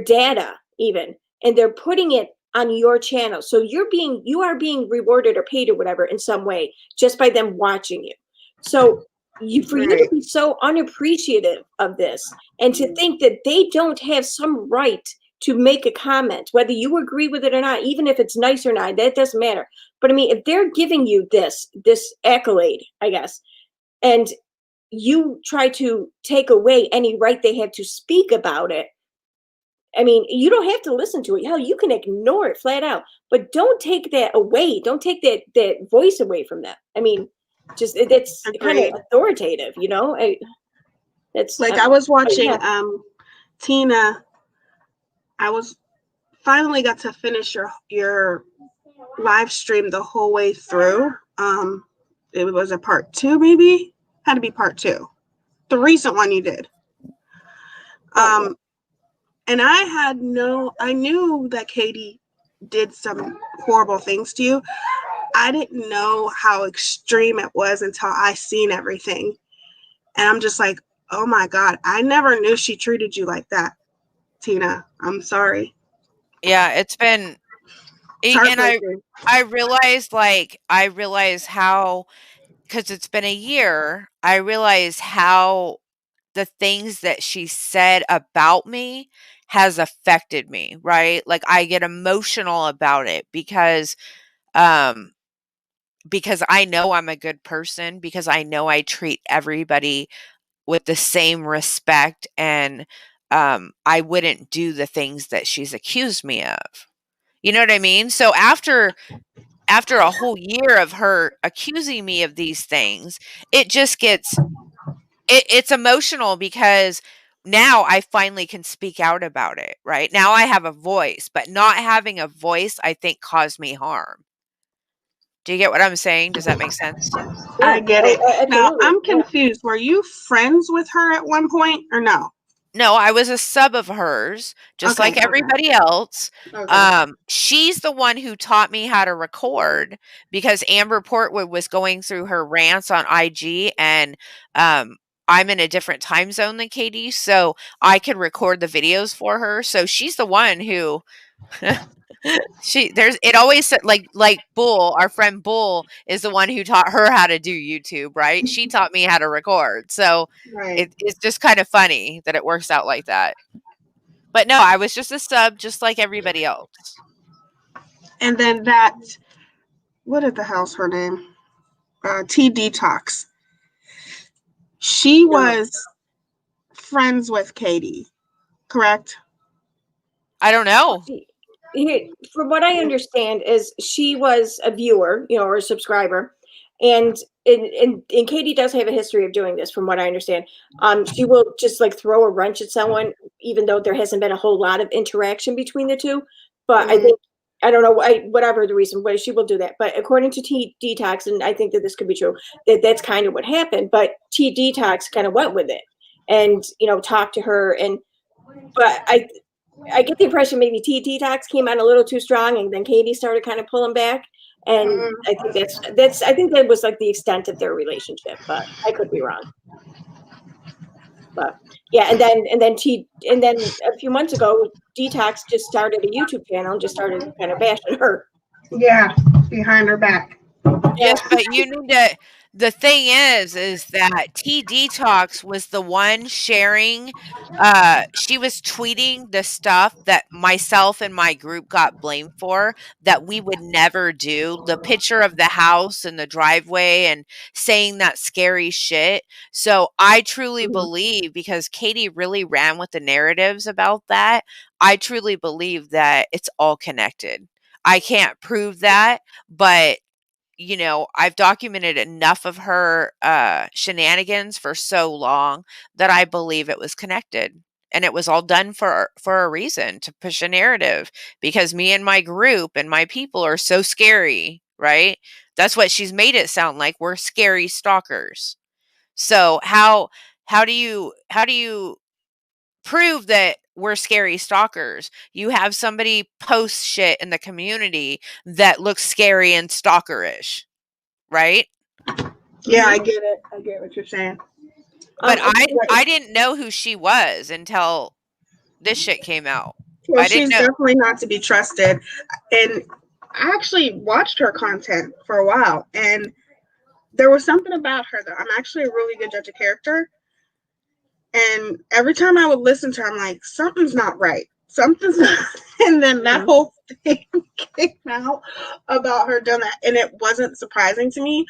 data even, and they're putting it on your channel. So you are being rewarded or paid or whatever in some way just by them watching you. So you to be so unappreciative of this and to think that they don't have some right to make a comment, whether you agree with it or not, even if it's nice or not, that doesn't matter. But I mean, if they're giving you this accolade, I guess, and you try to take away any right they have to speak about it, I mean, you don't have to listen to it. Hell, you can ignore it flat out, but don't take that away. Don't take that voice away from them. I mean, just that's kind of authoritative, It's like I was watching Tina. I was finally got to finish your live stream the whole way through. It was a part 2, maybe had to be part 2, the recent one you did. And I knew that Katie did some horrible things to you. I didn't know how extreme it was until I seen everything. And I'm just like, oh my God, I never knew she treated you like that, Tina. I'm sorry. Yeah, And I realized, like, I realize how, because it's been a year, I realize how the things that she said about me has affected me, right? Like, I get emotional about it because I know I'm a good person, because I know I treat everybody with the same respect, and I wouldn't do the things that she's accused me of. You know what I mean? So after a whole year of her accusing me of these things, it just gets it's emotional, because now I finally can speak out about it, right? Now I have a voice, but not having a voice, I think, caused me harm. Do you get what I'm saying? Does that make sense? Yeah, I get it. Now, absolutely. I'm confused. Were you friends with her at one point or no? No, I was a sub of hers, just Okay, like everybody else. Okay. She's the one who taught me how to record, because Amber Portwood was going through her rants on IG, and I'm in a different time zone than Katie, so I could record the videos for her. So she's the one who it always said, like Bull, our friend Bull, is the one who taught her how to do YouTube, right? She taught me how to record. So Right. it's just kind of funny that it works out like that. But no, I was just a sub, just like everybody else. And then what is the hell's her name? T Detox. She was friends with Katie, correct? I don't know. From what I understand, is she was a viewer, or a subscriber, and Katie does have a history of doing this. From what I understand, she will just like throw a wrench at someone, even though there hasn't been a whole lot of interaction between the two. But I think, I don't know, whatever the reason, but she will do that. But according to T Detox, and I think that this could be true, that's kind of what happened. But T Detox kind of went with it, and talked to her, but I get the impression maybe T Detox came out a little too strong, and then Katie started kind of pulling back. And I think I think that was like the extent of their relationship, but I could be wrong. But yeah, and then a few months ago, Detox just started a YouTube channel and just started kind of bashing her. Yeah, behind her back. Yes, but you need to. The thing is that T Detox was the one sharing. She was tweeting the stuff that myself and my group got blamed for, that we would never do. The picture of the house and the driveway, and saying that scary shit. So I truly believe, because Katie really ran with the narratives about that, I truly believe that it's all connected. I can't prove that, but I've documented enough of her shenanigans for so long that I believe it was connected. And it was all done for a reason, to push a narrative, because me and my group and my people are so scary, right? That's what she's made it sound like. We're scary stalkers. So how do you prove that we're scary stalkers? You have somebody post shit in the community that looks scary and stalkerish, right? Yeah, I get it. I get what you're saying. But I didn't know who she was until this shit came out. Well, I didn't she's know. definitely not to be trusted. And I actually watched her content for a while, and there was something about her that I'm actually a really good judge of character. And every time I would listen to her, I'm like, something's not right. Something's not. And then that whole thing came out about her doing that. And it wasn't surprising to me.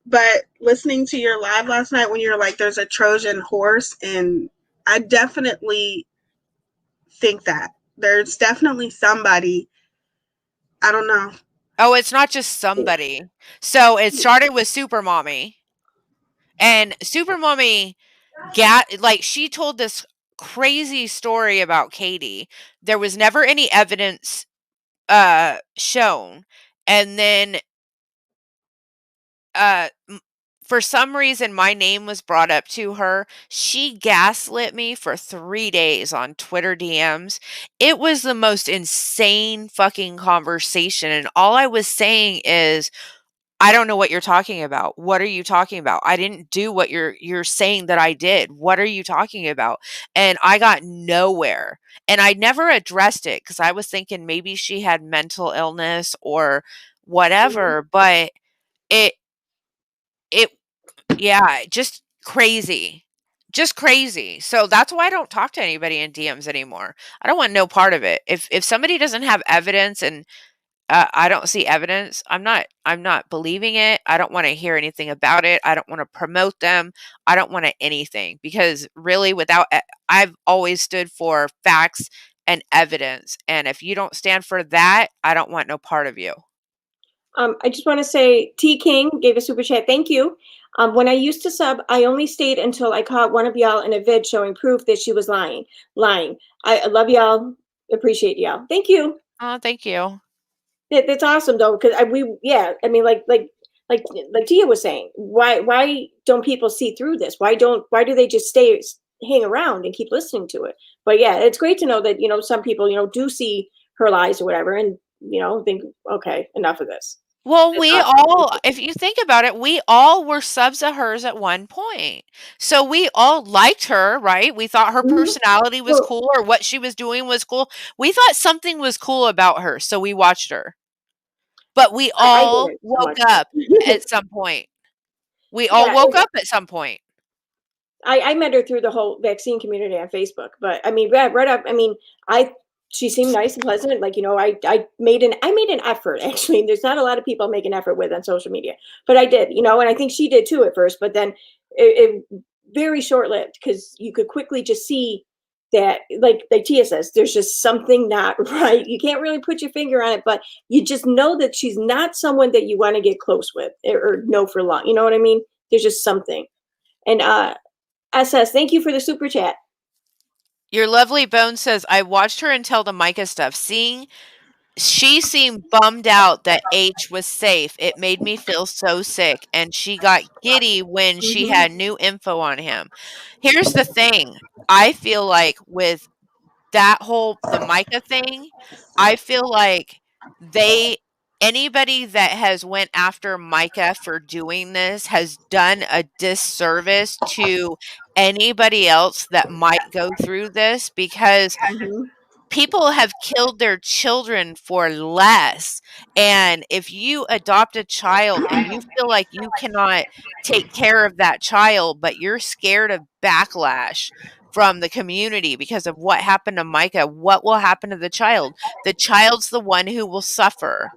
But listening to your live last night when you're like, there's a Trojan horse, and I definitely think that there's definitely somebody. I don't know. Oh, it's not just somebody. So it started with Super Mommy. And Super Mommy she told this crazy story about Katie. There was never any evidence shown. And then for some reason, my name was brought up to her. She gaslit me for 3 days on Twitter DMs. It was the most insane fucking conversation. And all I was saying is, I don't know what you're talking about. What are you talking about? I didn't do what you're saying that I did. What are you talking about? And I got nowhere. And I never addressed it because I was thinking maybe she had mental illness or whatever, but it it yeah, just crazy. Just crazy. So that's why I don't talk to anybody in DMs anymore. I don't want no part of it. If somebody doesn't have evidence and I don't see evidence, I'm not believing it. I don't want to hear anything about it. I don't want to promote them. I don't want to anything because really I've always stood for facts and evidence. And if you don't stand for that, I don't want no part of you. I just want to say T King gave a super chat. Thank you. When I used to sub, I only stayed until I caught one of y'all in a vid showing proof that she was lying. I love y'all. Appreciate y'all. Thank you. Oh, thank you. That's awesome though, because I mean, like Teaya was saying, why don't people see through this? Why do they just hang around and keep listening to it? But yeah, it's great to know that some people do see her lies or whatever, and think, okay, enough of this. Well, if you think about it, we all were subs of hers at one point. So we all liked her, right? We thought her personality was cool or what she was doing was cool. We thought something was cool about her, so we watched her. But we all woke up at some point. We all woke up at some point. I met her through the whole vaccine community on Facebook, but I mean, right up. I mean, she seemed nice and pleasant. Like, I made an effort. Actually, there's not a lot of people I make an effort with on social media, but I did, and I think she did too at first. But then it very short lived because you could quickly just see that, like Teaya says, there's just something not right. You can't really put your finger on it, but you just know that she's not someone that you want to get close with or know for long. You know what I mean? There's just something, and SS, thank you for the super chat. Your lovely Bone says, I watched her until the Micah stuff. She seemed bummed out that H was safe. It made me feel so sick. And she got giddy when she had new info on him. Here's the thing. I feel like with the Micah thing, I feel like anybody that has went after Micah for doing this has done a disservice to anybody else that might go through this because people have killed their children for less. And if you adopt a child and you feel like you cannot take care of that child, but you're scared of backlash from the community because of what happened to Micah, what will happen to the child? The child's the one who will suffer.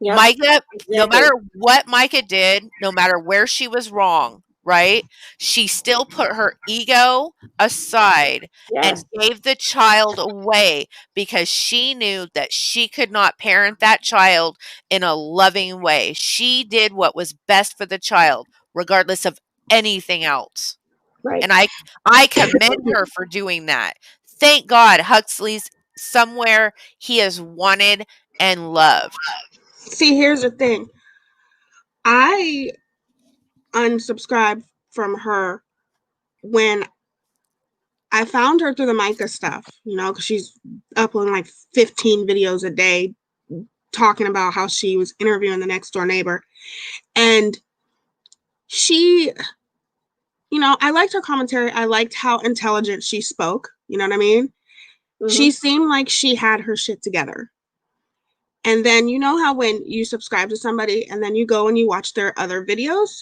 Yep, Micah, exactly. No matter what Micah did, no matter where she was wrong, right? She still put her ego aside and gave the child away because she knew that she could not parent that child in a loving way. She did what was best for the child, regardless of anything else. Right. And I commend her for doing that. Thank God Huxley's somewhere he is wanted and loved. See, here's the thing. I unsubscribed from her when I found her through the Micah stuff, because she's uploading like 15 videos a day talking about how she was interviewing the next door neighbor. And she, I liked her commentary. I liked how intelligent she spoke. You know what I mean? She seemed like she had her shit together. And then you know how when you subscribe to somebody and then you go and you watch their other videos?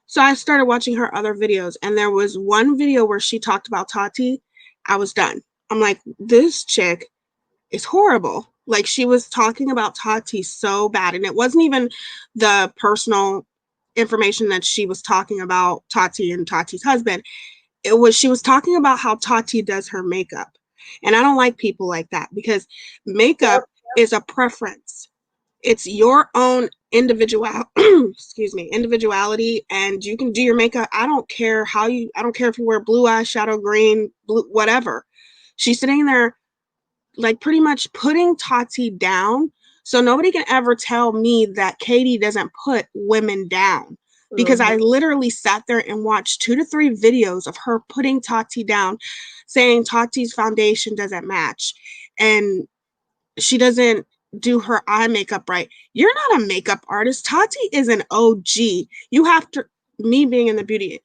So I started watching her other videos, and there was one video where she talked about Tati. I was done. I'm like, this chick is horrible. Like, she was talking about Tati so bad, and it wasn't even the personal information that she was talking about Tati and Tati's husband. She was talking about how Tati does her makeup. And I don't like people like that because makeup is a preference. It's your own individuality, and you can do your makeup. I don't care if you wear blue eyeshadow, green, blue, whatever. She's sitting there like pretty much putting Tati down. So nobody can ever tell me that Katie doesn't put women down, because I literally sat there and watched 2 to 3 videos of her putting Tati down, saying Tati's foundation doesn't match and she doesn't do her eye makeup right. You're not a makeup artist. Tati is an OG. You have to, me being in the beauty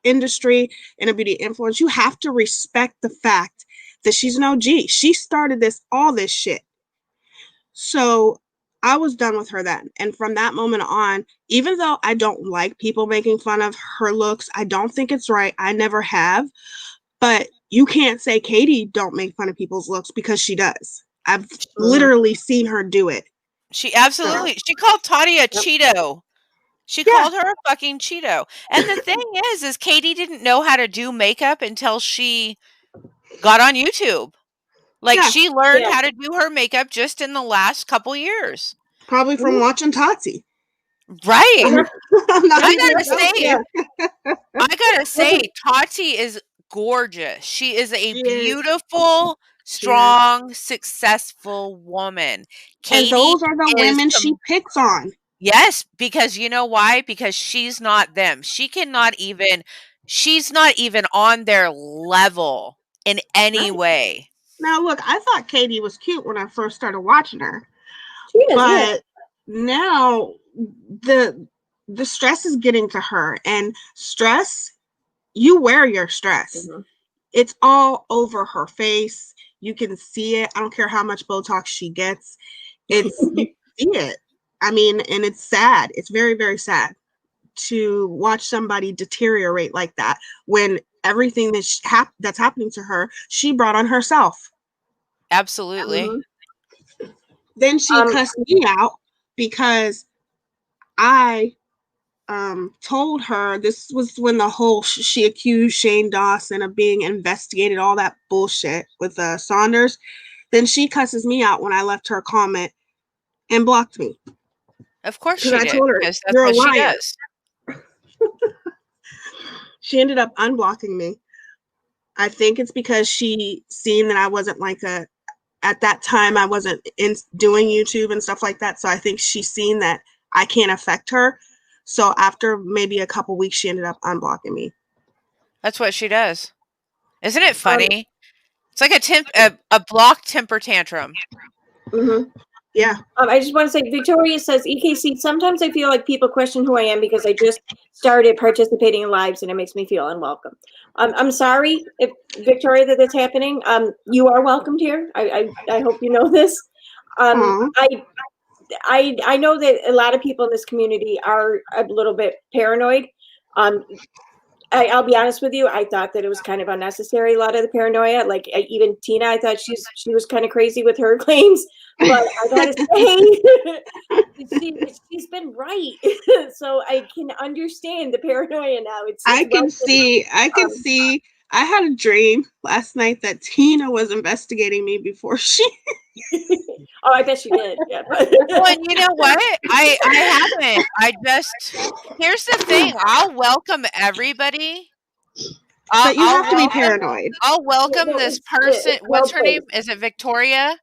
industry and a beauty influence, you have to respect the fact that she's an OG. She started all this shit. So I was done with her then. And from that moment on, even though I don't like people making fun of her looks, I don't think it's right. I never have. But you can't say Katie don't make fun of people's looks, because she does. I've literally seen her do it. She absolutely, she called Teaya a Cheeto. She called her a fucking Cheeto. And the thing is Katie didn't know how to do makeup until she got on YouTube. Like, she learned how to do her makeup just in the last couple years. Probably from watching Tati. Right. I gotta say, Tati is gorgeous. She is a beautiful, strong, successful woman. Katie, and those are the women she picks on. Yes, because you know why? Because she's not them. She's not even on their level in any way. Now, look, I thought Katie was cute when I first started watching her. But now the stress is getting to her, and stress, you wear your stress. It's all over her face. You can see it. I don't care how much Botox she gets. You see it. I mean, and it's sad. It's very, very sad to watch somebody deteriorate like that when everything that's happening to her, she brought on herself. Absolutely. Then she cussed me out because I told her, this was when the whole she accused Shane Dawson of being investigated, all that bullshit with Saunders. Then she cusses me out when I left her a comment and blocked me. Of course she did. I told her, that's you're what a liar. She does. She ended up unblocking me. I think it's because she seen that I wasn't at that time I wasn't doing YouTube and stuff like that. So I think she's seen that I can't affect her. So after maybe a couple weeks, she ended up unblocking me. That's what she does. Isn't it funny? It's like a block temper tantrum. Yeah. I just want to say, Victoria says, EKC, sometimes I feel like people question who I am because I just started participating in lives and it makes me feel unwelcome. I'm sorry, if Victoria, that's happening. You are welcomed here. I hope you know this. I know that a lot of people in this community are a little bit paranoid. I'll be honest with you. I thought that it was kind of unnecessary. A lot of the paranoia, like even Tina, I thought she was kind of crazy with her claims. But I gotta say, she's been right. So I can understand the paranoia now. I can see. I had a dream last night that Tina was investigating me before she. Oh, I bet she did. Yeah. Well, you know what? I haven't. Here's the thing. I'll welcome everybody. But you have to be paranoid. I'll welcome this person. What's her name? Is it Victoria?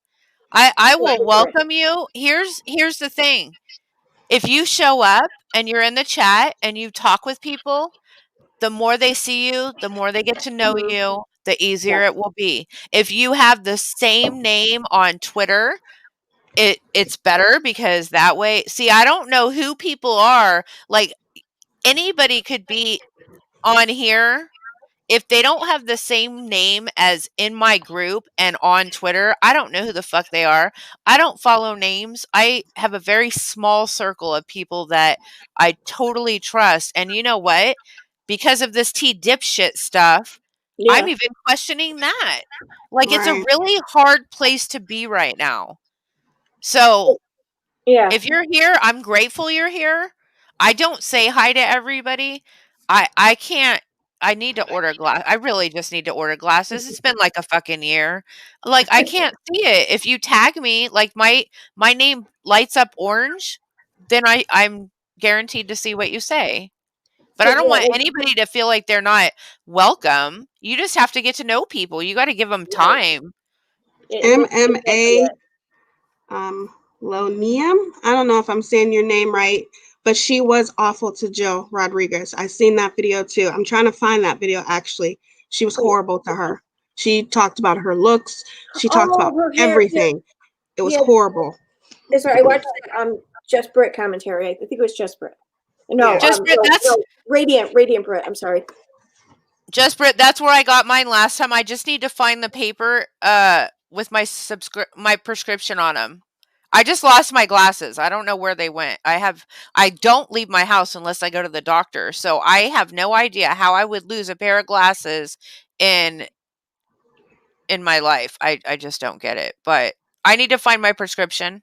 I will welcome you. Here's the thing. If you show up and you're in the chat and you talk with people, the more they see you, the more they get to know you, the easier it will be. If you have the same name on Twitter, it's better, because that way, see, I don't know who people are. Like, anybody could be on here. If they don't have the same name as in my group and on Twitter, I don't know who the fuck they are. I don't follow names. I have a very small circle of people that I totally trust. And you know what? Because of this dipshit stuff, I'm even questioning that. Like, it's a really hard place to be right now. So, if you're here, I'm grateful you're here. I don't say hi to everybody. I can't. I need to order I really just need to order glasses. It's been like a fucking year. Like, I can't see it. If you tag me, like my name lights up orange, then I'm guaranteed to see what you say. But I don't want anybody to feel like they're not welcome. You just have to get to know people. You got to give them time. MMA Lonium. I don't know if I'm saying your name right, but she was awful to Jill Rodriguez. I seen that video too. I'm trying to find that video actually. She was horrible to her. She talked about her looks. She talked about everything. It was horrible. That's right. I watched Just Brit commentary. I think it was Just Brit. No, Just Brit, no, Radiant Brit. I'm sorry. Just Brit, that's where I got mine last time. I just need to find the paper with my prescription on them. I just lost my glasses. I don't know where they went. I don't leave my house unless I go to the doctor. So I have no idea how I would lose a pair of glasses in my life. I just don't get it. But I need to find my prescription.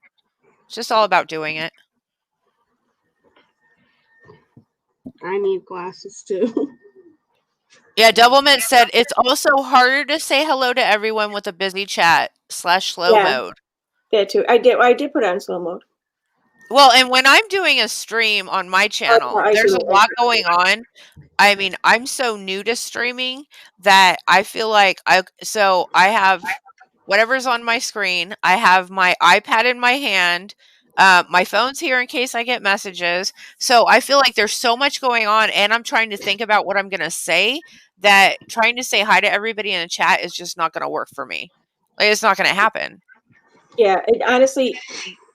It's just all about doing it. I need glasses too. Yeah, Doublemint said it's also harder to say hello to everyone with a busy chat / slow mode. Yeah, too. I did put it on slow mode. Well, and when I'm doing a stream on my channel, there's a lot going on. I mean, I'm so new to streaming that I feel like I have whatever's on my screen. I have my iPad in my hand. My phone's here in case I get messages. So I feel like there's so much going on, and I'm trying to think about what I'm going to say, that trying to say hi to everybody in the chat is just not going to work for me. Like, it's not going to happen. Yeah, honestly,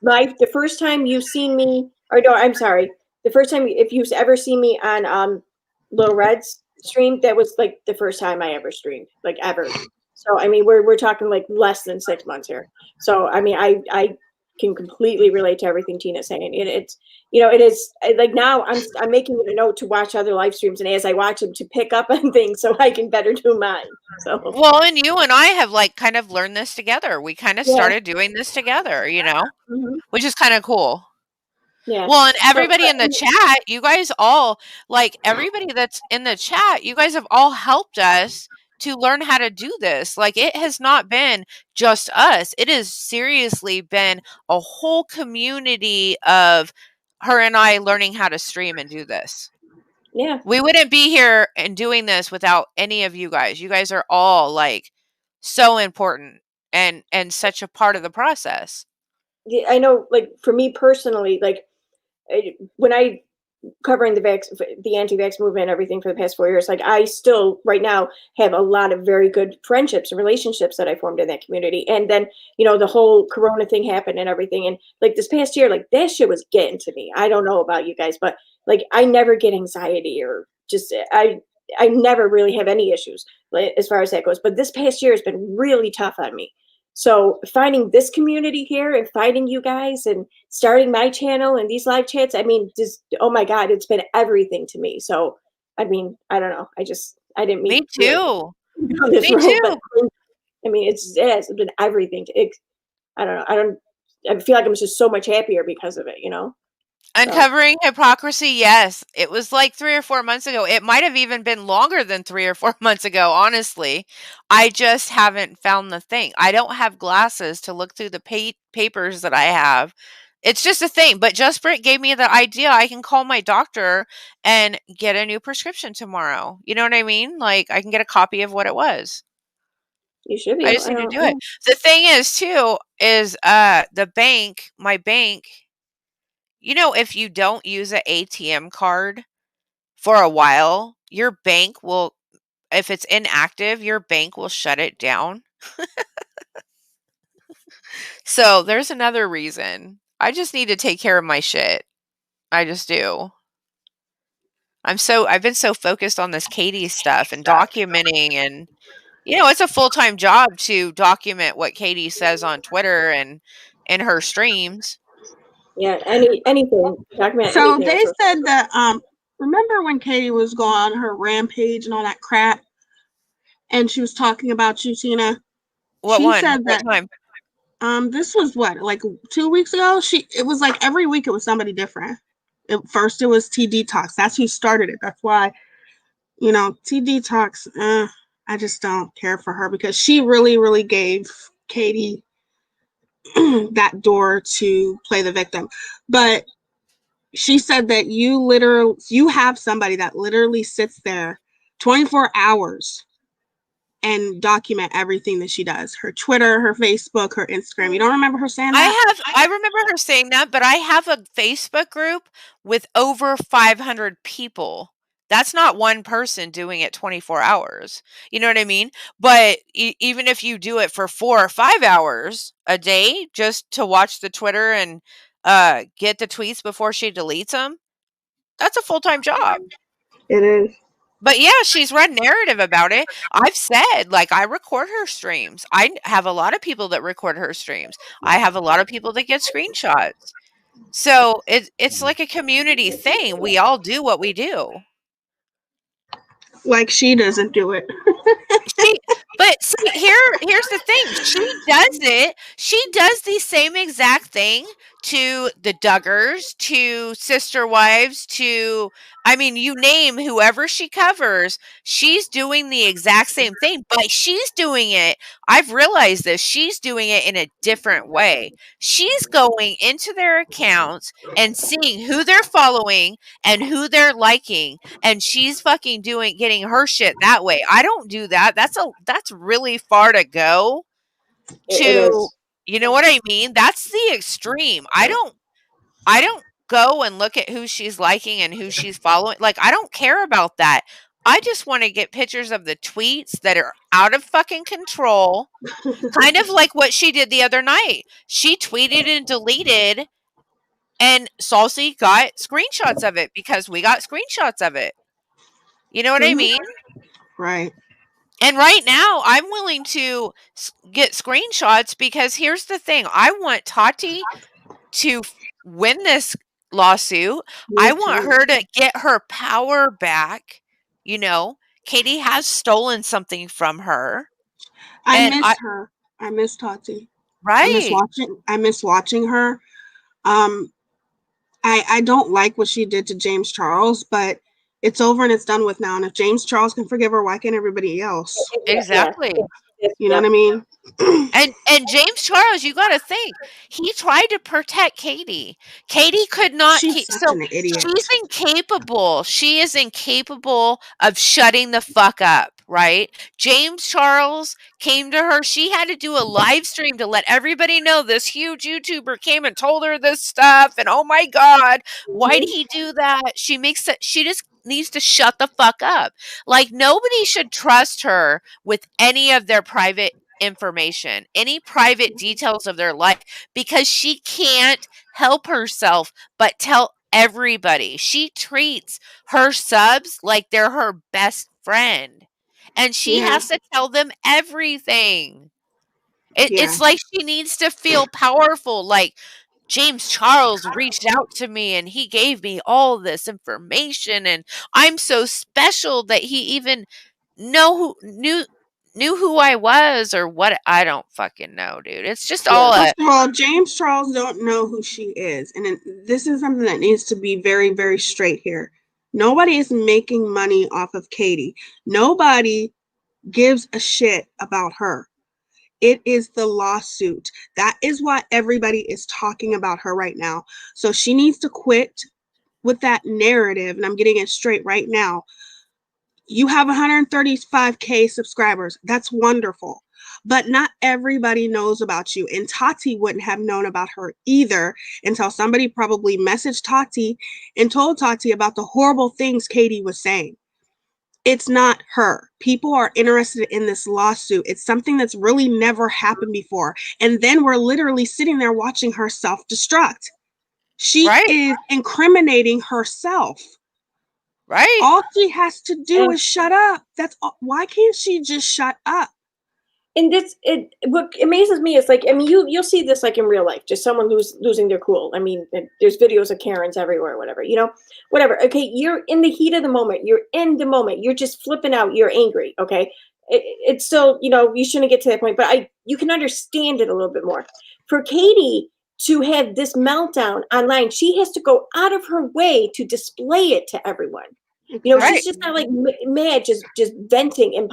the first time you've seen me, or no, I'm sorry, the first time, if you've ever seen me on Little Red's stream, that was like the first time I ever streamed, like ever. So I mean, we're talking like less than 6 months here. So I mean, I can completely relate to everything Tina's saying. It's it is like now I'm making it a note to watch other live streams, and as I watch them, to pick up on things so I can better do mine. So well, and you and I have like kind of learned this together. We kind of started doing this together, which is kind of cool. Yeah. Well, and everybody in the chat, you guys all, like, everybody that's in the chat, you guys have all helped us to learn how to do this. Like, it has not been just us. It has seriously been a whole community of her and I learning how to stream and do this. Yeah. We wouldn't be here and doing this without any of you guys. You guys are all like so important and such a part of the process. Yeah, I know, like for me personally, like when I covering the anti-vax movement and everything for the past 4 years, like I still right now have a lot of very good friendships and relationships that I formed in that community. And then, the whole Corona thing happened and everything. And like this past year, like that shit was getting to me. I don't know about you guys, but like I never get anxiety or just I never really have any issues like, as far as that goes. But this past year has been really tough on me. So finding this community here and finding you guys and starting my channel and these live chats, I mean, just, oh my God, it's been everything to me. So, I mean, I don't know. I didn't mean me too. Me too. But, I mean, it's been everything. I don't know. I feel like I'm just so much happier because of it, Uncovering hypocrisy, yes. It was like 3 or 4 months ago. It might have even been longer than 3 or 4 months ago, honestly. I just haven't found the thing. I don't have glasses to look through the papers that I have. It's just a thing. But Just Brit gave me the idea. I can call my doctor and get a new prescription tomorrow. You know what I mean? Like, I can get a copy of what it was. You should be. I just need to do it. The thing is, too, is my bank, if you don't use an ATM card for a while, your bank will, if it's inactive, your bank will shut it down. So there's another reason. I just need to take care of my shit. I just do. I've been so focused on this Katie stuff and documenting, and it's a full-time job to document what Katie says on Twitter and in her streams. Yeah, anything. Document so anything. They said that remember when Katie was going on her rampage and all that crap, and she was talking about you, Tina? What she one? said What that time? This was what, like 2 weeks ago? It was like every week it was somebody different. First it was T Detox. That's who started it. That's why, T Detox, I just don't care for her because she really, really gave Katie that door to play the victim. But she said that you have somebody that literally sits there 24 hours and document everything that she does. Her Twitter, her Facebook, her Instagram. You don't remember her saying that? I remember her saying that, but I have a Facebook group with over 500 people That's not one person doing it 24 hours. You know what I mean? But even if you do it for 4 or 5 hours a day just to watch the Twitter and get the tweets before she deletes them, that's a full-time job. It is. But yeah, she's read narrative about it. I've said, like, I record her streams. I have a lot of people that record her streams. I have a lot of people that get screenshots. So it's like a community thing. We all do what we do. Like she doesn't do it. But see, here's the thing. She does the same exact thing to the Duggars, to Sister Wives, to, I mean, you name whoever she covers, she's doing the exact same thing, but she's doing it. I've realized this. She's doing it in a different way. She's going into their accounts and seeing who they're following and who they're liking, and she's fucking getting her shit that way. I don't do that. That's really far to go to, you know what I mean? That's the extreme. I don't go and look at who she's liking and who she's following. Like, I don't care about that. I just want to get pictures of the tweets that are out of fucking control. Kind of like what she did the other night. She tweeted and deleted, and Saucy got screenshots of it because we got screenshots of it. You know what I mean? Right. And right now, I'm willing to get screenshots because here's the thing. I want Tati to win this lawsuit. I want her to get her power back. You know, Katie has stolen something from her. I miss her. I miss Tati. Right. I miss watching her. I don't like what she did to James Charles, but it's over and it's done with now. And if James Charles can forgive her, why can't everybody else? Exactly. You know what I mean? And James Charles, you got to think, he tried to protect Katie. Katie could not. She's such an idiot. She's incapable. She is incapable of shutting the fuck up. Right? James Charles came to her. She had to do a live stream to let everybody know this huge YouTuber came and told her this stuff. And oh my God, why did he do that? She just needs to shut the fuck up. Like, nobody should trust her with any of their private information, any private details of their life, because she can't help herself but tell everybody. She treats her subs like they're her best friend, and she has to tell them everything. It's like she needs to feel powerful. Like, James Charles reached out to me and he gave me all this information, and I'm so special that he even knew who I was or what. I don't fucking know, dude. It's just all First of all, James Charles don't know who she is, and this is something that needs to be very, very straight here. Nobody is making money off of Katie. Nobody gives a shit about her. It is the lawsuit. That is why everybody is talking about her right now. So she needs to quit with that narrative, and I'm getting it straight right now. You have 135K subscribers. That's wonderful. But not everybody knows about you. And Tati wouldn't have known about her either until somebody probably messaged Tati and told Tati about the horrible things Katie was saying. It's not her. People are interested in this lawsuit. It's something that's really never happened before. And then we're literally sitting there watching her self-destruct. She is incriminating herself. Right. All she has to do is shut up. That's all. Why can't she just shut up? And what amazes me is, like, I mean, you'll see this like in real life, just someone who's losing their cool. I mean, there's videos of Karens everywhere, whatever, whatever. Okay, you're in the heat of the moment. You're in the moment. You're just flipping out. You're angry. Okay, it's still, you shouldn't get to that point, but you can understand it a little bit more. For Katie to have this meltdown online, she has to go out of her way to display it to everyone. She's just not like mad, just venting and,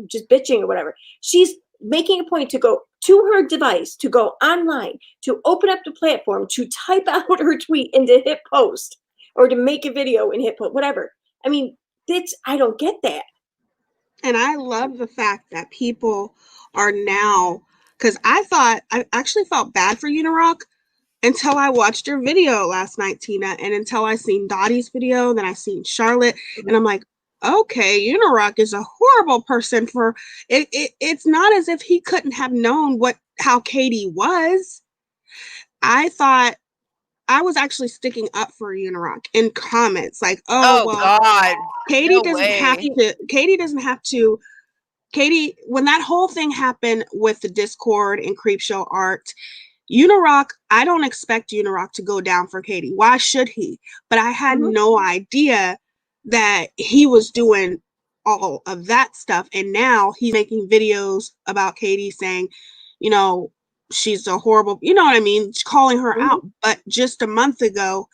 just bitching or whatever. She's making a point to go to her device, to go online, to open up the platform, to type out her tweet and to hit post, or to make a video and hit post, whatever. I mean, I don't get that. And I love the fact that people are now, because I actually felt bad for Unirock until I watched your video last night, Tina, and until I seen Dottie's video, then I seen Charlotte, and I'm like, okay, Unirock is a horrible person for it. It's not as if he couldn't have known how Katie was. I thought I was actually sticking up for Unirock in comments, like, oh well, God, Katie no doesn't have way. to. Katie doesn't have to. Katie, when that whole thing happened with the Discord and Creepshow art, Unirock, I don't expect Unirock to go down for Katie. Why should he? But I had no idea that he was doing all of that stuff. And now he's making videos about Katie saying, you know, she's a horrible, you know what I mean? Calling her out. But just a month ago,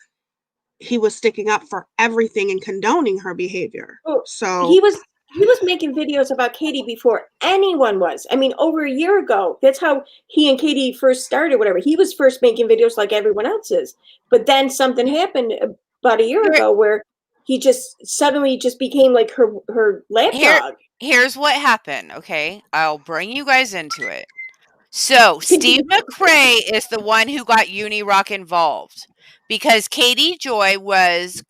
he was sticking up for everything and condoning her behavior. So he was making videos about Katie before anyone was. I mean, over a year ago. That's how he and Katie first started, whatever. He was first making videos like everyone else is. But then something happened about a year ago where he just suddenly just became like her lapdog. Here's what happened, okay? I'll bring you guys into it. So Steve McRae is the one who got Unirock involved because Katie Joy was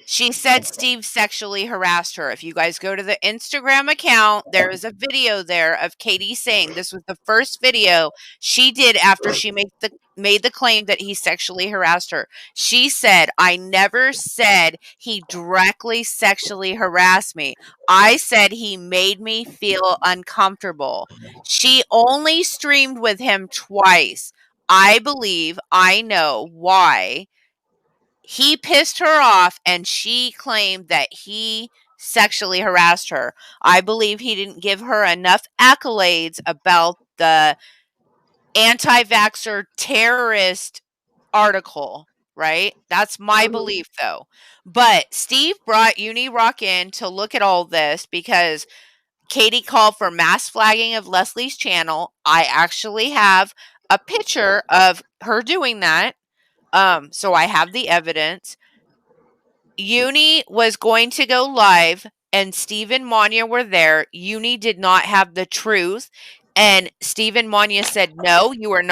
she said Steve sexually harassed her. If you guys go to the Instagram account, there is a video there of Katie saying this was the first video she did after she made the claim that he sexually harassed her. She said, I never said he directly sexually harassed me. I said he made me feel uncomfortable. She only streamed with him twice. I believe I know why. He pissed her off and she claimed that he sexually harassed her. I believe he didn't give her enough accolades about the anti-vaxxer terrorist article, right? That's my belief though. But Steve brought Unirock in to look at all this because Katie called for mass flagging of Leslie's channel. I actually have a picture of her doing that. So I have the evidence. Uni was going to go live and Steve and Manya were there. Uni did not have the truth. And Steve and Manya said, no, we're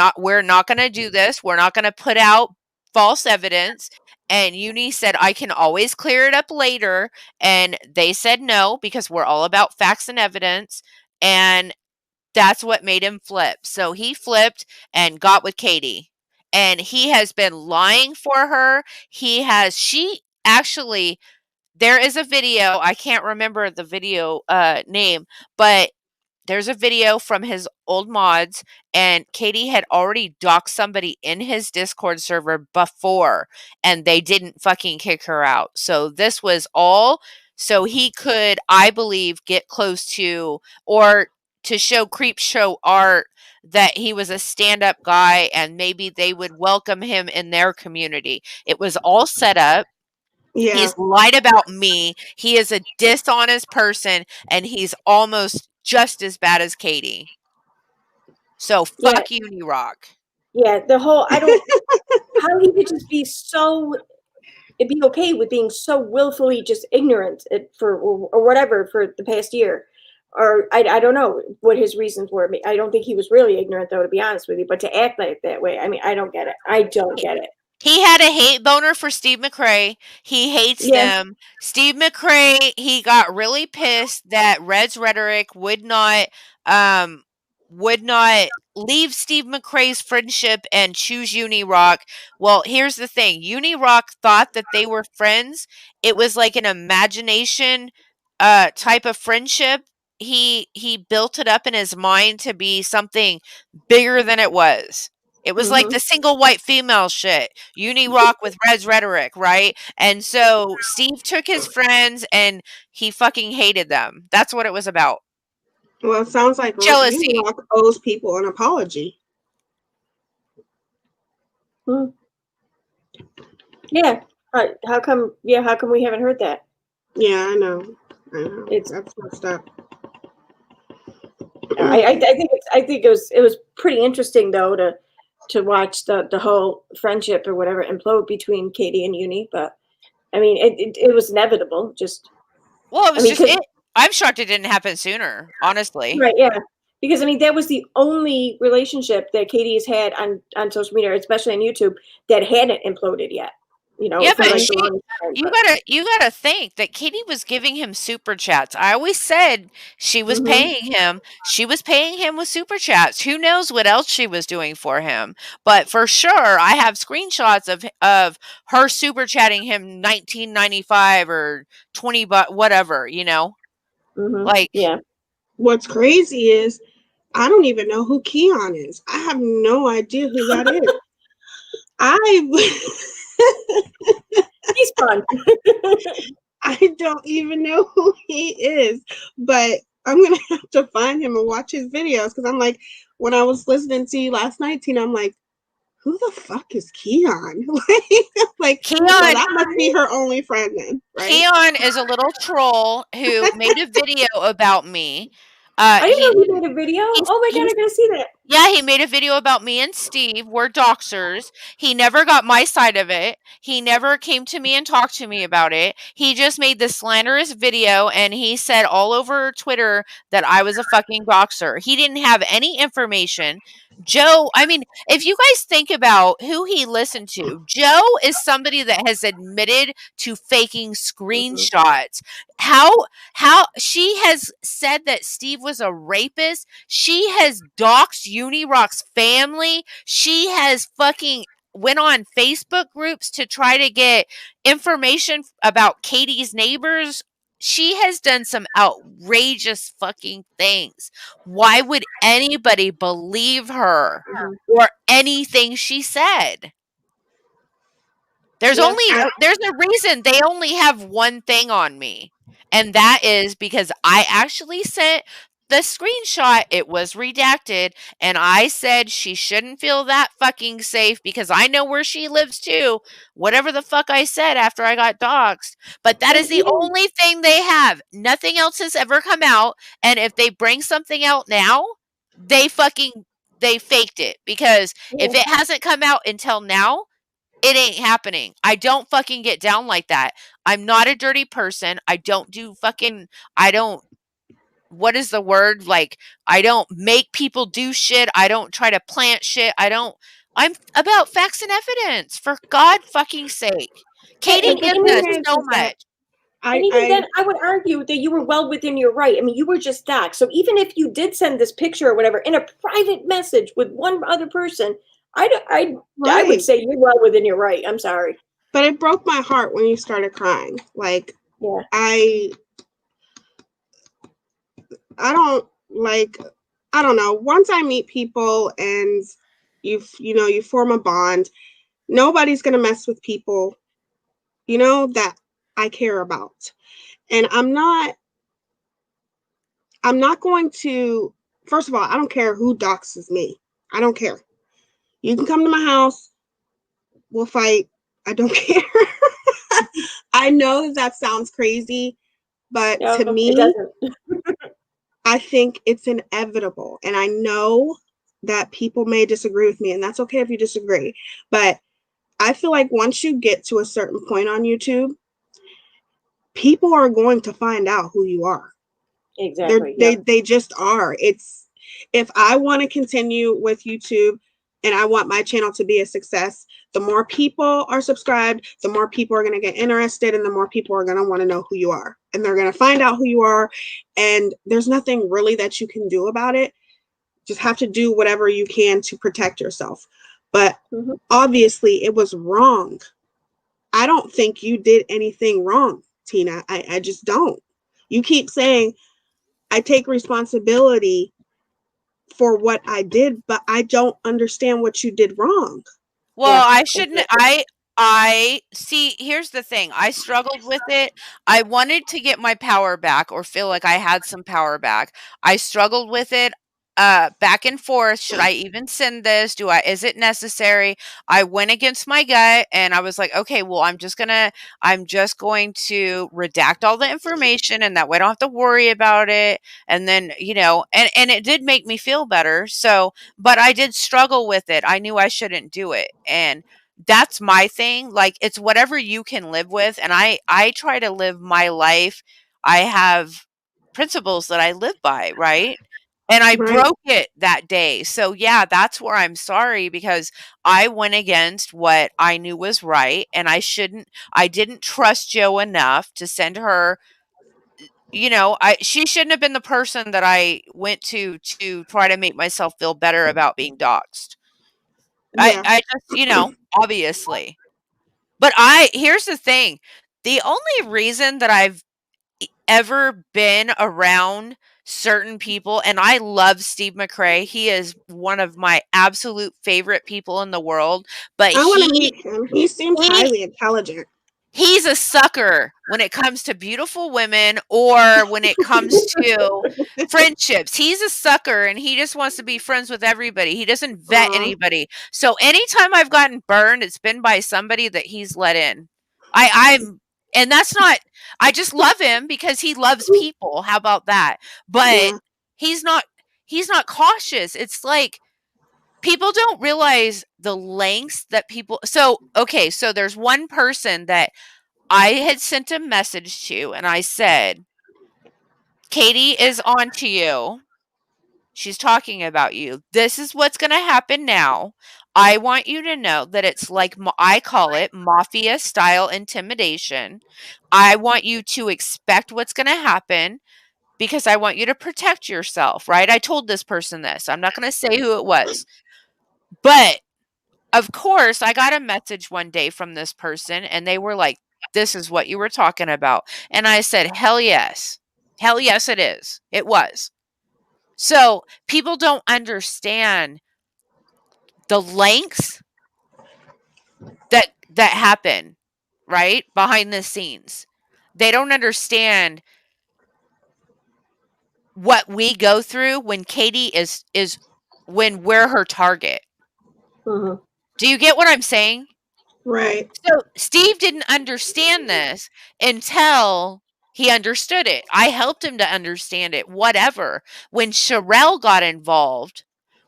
not going to do this. We're not going to put out false evidence. And Uni said, I can always clear it up later. And they said no, because we're all about facts and evidence. And that's what made him flip. So he flipped and got with Katie. And he has been lying for her. She actually, there is a video, I can't remember the video name, but there's a video from his old mods, and Katie had already doxed somebody in his Discord server before, and they didn't fucking kick her out. So this was all so he could, I believe, get close to, or to show Creepshow art that he was a stand-up guy and maybe they would welcome him in their community. It was all set up. yeah. He's lied about me. He is a dishonest person, and he's almost just as bad as Katie. So fuck Unirock. Yeah, the whole how he could just be so, it'd be okay with being so willfully just ignorant or whatever for the past year. Or I don't know what his reasons were. I don't think he was really ignorant, though, to be honest with you. But to act like that way, I mean, I don't get it. I don't get it. He had a hate boner for Steve McRae. He hates them. Steve McRae, he got really pissed that Red's rhetoric would not leave Steve McRae's friendship and choose Unirock. Well, here's the thing. Unirock thought that they were friends. It was like an imagination type of friendship. He built it up in his mind to be something bigger than it was. It was like the single white female shit. Unirock with Red's rhetoric, right? And so Steve took his friends and he fucking hated them. That's what it was about. Well, it sounds like jealousy Unirock owes people an apology. Yeah. How come? Yeah. How come we haven't heard that? Yeah, I know. That's messed up. I think it was pretty interesting though to watch the whole friendship or whatever implode between Katie and Uni, but I mean it was inevitable. Just well, it was I'm shocked it didn't happen sooner, honestly. Right? Yeah, Because I mean, that was the only relationship that Katie's had on social media, especially on YouTube, that hadn't imploded yet. You know, Yeah, for but like the longest time. you gotta think that Katie was giving him super chats. I always said she was paying him. She was paying him with super chats. Who knows what else she was doing for him? But for sure, I have screenshots of her super chatting him 19.95 or 20 whatever. You know, like Yeah. What's crazy is I don't even know who Keon is. I have no idea who that is. He's fun. I don't even know who he is, but I'm gonna have to find him and watch his videos because I'm like, when I was listening to you last night, Tina, I'm like, who the fuck is Keon? Like, Keon. So that must be her only friend then, right? Keon is a little troll who made a video about me. I didn't know he made a video. Oh my god, I gotta see that. Yeah, he made a video about me and Steve. We're doxers. He never got my side of it. He never came to me and talked to me about it. He just made this slanderous video and he said all over Twitter that I was a fucking doxer. He didn't have any information. Joe, I mean, if you guys think about who he listened to, Joe is somebody that has admitted to faking screenshots. How she has said that Steve was a rapist. She has doxed Unirock's family. She has fucking went on Facebook groups to try to get information about Katie's neighbors. She has done some outrageous fucking things. Why would anybody believe her or anything she said? There's a reason they only have one thing on me. And that is because I actually sent the screenshot. It was redacted. And I said she shouldn't feel that fucking safe because I know where she lives too. Whatever the fuck I said after I got doxxed. But that is the only thing they have. Nothing else has ever come out. And if they bring something out now, they faked it. Because if it hasn't come out until now, it ain't happening. I don't fucking get down like that. I'm not a dirty person. I don't do fucking, what is the word? Like, I don't make people do shit. I don't try to plant shit. I'm about facts and evidence, for God fucking sake. Katie gives us so much. And even then, I would argue that you were well within your right. I mean, you were just doxxed. So even if you did send this picture or whatever in a private message with one other person, I would say you're well within your right. I'm sorry. But it broke my heart when you started crying. Like, yeah. I don't know. Once I meet people and you form a bond, nobody's going to mess with people, that I care about. And I'm not going to, first of all, I don't care who doxes me. I don't care. You can come to my house. We'll fight. I don't care. I know that sounds crazy, but to me, I think it's inevitable. And I know that people may disagree with me, and that's okay if you disagree. But I feel like once you get to a certain point on YouTube, people are going to find out who you are. Exactly. They just are. If I want to continue with YouTube and I want my channel to be a success, the more people are subscribed, the more people are going to get interested, and the more people are going to want to know who you are. And they're going to find out who you are. And there's nothing really that you can do about it. Just have to do whatever you can to protect yourself. But obviously it was wrong. I don't think you did anything wrong, Tina. I just don't. You keep saying, I take responsibility for what I did, but I don't understand what you did wrong. Well, I shouldn't. I see. Here's the thing. I struggled with it. I wanted to get my power back or feel like I had some power back. I struggled with it. Back and forth. Should I even send this? Is it necessary? I went against my gut and I was like, okay, well, I'm just going to redact all the information and that way I don't have to worry about it. And then, and it did make me feel better. So, but I did struggle with it. I knew I shouldn't do it. And that's my thing. Like, it's whatever you can live with. And I try to live my life. I have principles that I live by, right? And I broke it that day. So yeah, that's where I'm sorry, because I went against what I knew was right, and I didn't trust Joe enough to send her, she shouldn't have been the person that I went to try to make myself feel better about being doxxed. Yeah. I just, obviously. But here's the thing. The only reason that I've ever been around certain people, and I love Steve McRae. He is one of my absolute favorite people in the world. But I want to meet him. He seems highly intelligent. He's a sucker when it comes to beautiful women or when it comes to friendships. He's a sucker, and he just wants to be friends with everybody. He doesn't vet anybody. So anytime I've gotten burned, it's been by somebody that he's let in. And that's not, I just love him because he loves people. How about that? But he's not cautious. It's like, people don't realize the lengths that people. So there's one person that I had sent a message to, and I said, Katie is on to you. She's talking about you. This is what's going to happen now. I want you to know that it's like, I call it mafia style intimidation. I want you to expect what's going to happen because I want you to protect yourself, right? I told this person this. I'm not going to say who it was. But of course, I got a message one day from this person, and they were like, this is what you were talking about. And I said, hell yes. Hell yes, it is. It was. So people don't understand the lengths that happen, right? Behind the scenes. They don't understand what we go through when Katie is when we're her target. Mm-hmm. Do you get what I'm saying? Right. So Steve didn't understand this until he understood it. I helped him to understand it, whatever. When Sherelle got involved,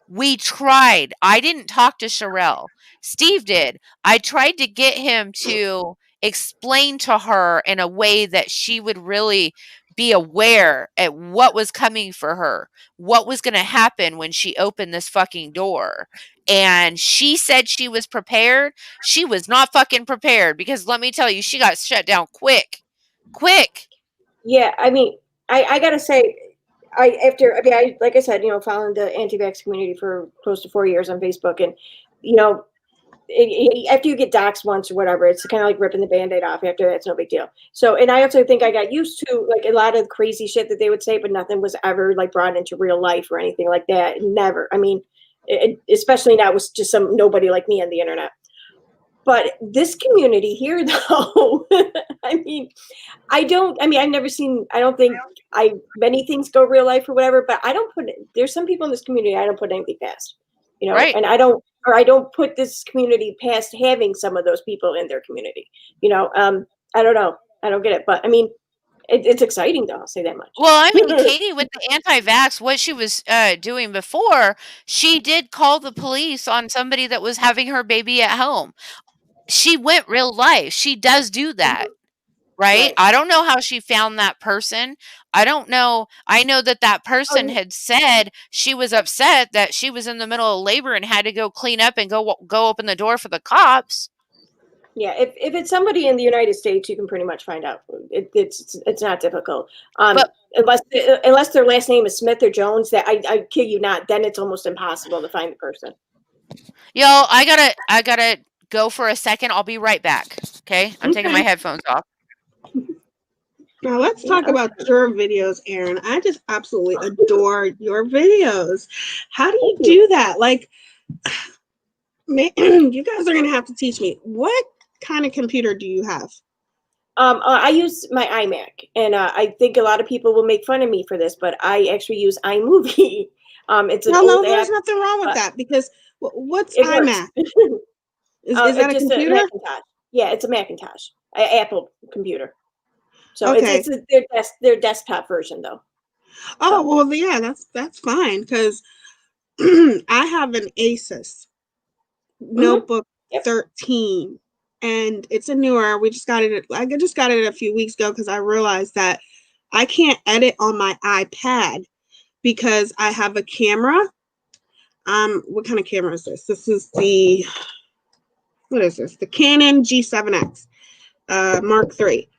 we tried. I didn't talk to Sherelle. Steve did. I tried to get him to explain to her in a way that she would really be aware at what was coming for her, what was going to happen when she opened this fucking door. And she said she was prepared. She was not fucking prepared, because let me tell you, she got shut down quick. Yeah, I mean, I gotta say, like I said, following the anti-vax community for close to 4 years on Facebook, and after you get doxxed once or whatever, it's kind of like ripping the Band-Aid off. After that, it's no big deal. So, and I also think I got used to like a lot of crazy shit that they would say, but nothing was ever like brought into real life or anything like that. Never. I mean, especially now with just some nobody like me on the internet. But this community here, though, I've never seen, I don't think many things go real life or whatever, but there's some people in this community I don't put anything past, Right. and I don't put this community past having some of those people in their community, I don't know. I don't get it, but I mean, it's exciting though. I'll say that much. Well, I mean, Katie with the anti-vax, what she was doing before, she did call the police on somebody that was having her baby at home. She went real life. She does do that, right? I don't know how she found that person. I don't know. I know that person had said she was upset that she was in the middle of labor and had to go clean up and go open the door for the cops. Yeah, if it's somebody in the United States, you can pretty much find out. It's not difficult, unless their last name is Smith or Jones. That I kid you not, then it's almost impossible to find the person. Yo, I gotta go for a second. I'll be right back. Okay, I'm taking my headphones off. Now let's talk about your videos, Erin. I just absolutely adore your videos. How do you do that? Like, you guys are gonna have to teach me. What kind of computer do you have? I use my iMac, and I think a lot of people will make fun of me for this, but I actually use iMovie. It's an old there's app, nothing wrong with that, because what's iMac? Is that a computer? A Macintosh. Yeah, it's a Macintosh, an Apple computer. So okay. it's their desktop version though. Oh, well, yeah, that's fine, because I have an Asus Notebook 13, and it's a newer. I just got it a few weeks ago because I realized that I can't edit on my iPad because I have a camera. What kind of camera is this? This is what is this? The Canon G7X Mark III.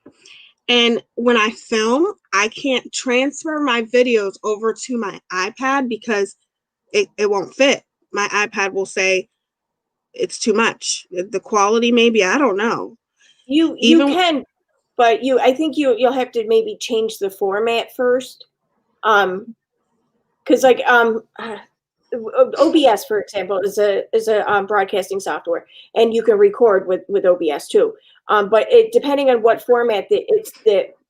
And when I film, I can't transfer my videos over to my iPad because it won't fit. My iPad will say it's too much. The quality, maybe, I don't know. You can, but I think you'll have to maybe change the format first. Because like OBS, for example, is a broadcasting software, and you can record with OBS too. But depending on what format the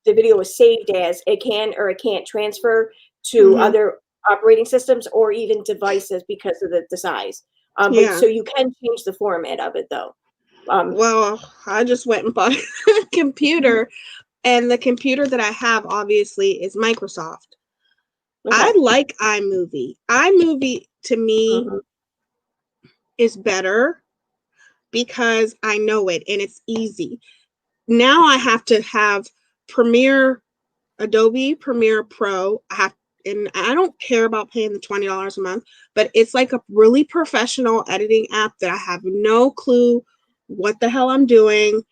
video is saved as, it can or it can't transfer to other operating systems or even devices because of the size. But so you can change the format of it though. Well, I just went and bought a computer, and the computer that I have obviously is Microsoft. Okay. I like iMovie. iMovie to me is better because I know it and it's easy. Now I have to have Adobe Premiere Pro. And I don't care about paying the $20 a month, but it's like a really professional editing app that I have no clue what the hell I'm doing.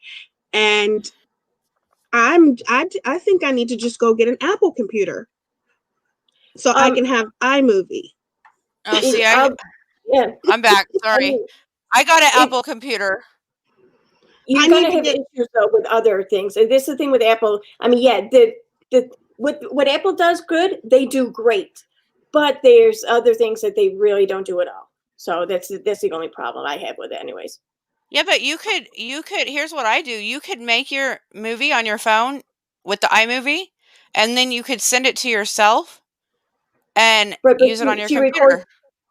And I think I need to just go get an Apple computer so I can have iMovie. Oh, see, I'm back. Sorry. I got an Apple computer. You're going to have issues though with other things. And this is the thing with Apple. I mean, yeah, what Apple does good, they do great. But there's other things that they really don't do at all. So that's the only problem I have with it anyways. Yeah, but you could here's what I do. You could make your movie on your phone with the iMovie, and then you could send it to yourself and use it on your computer.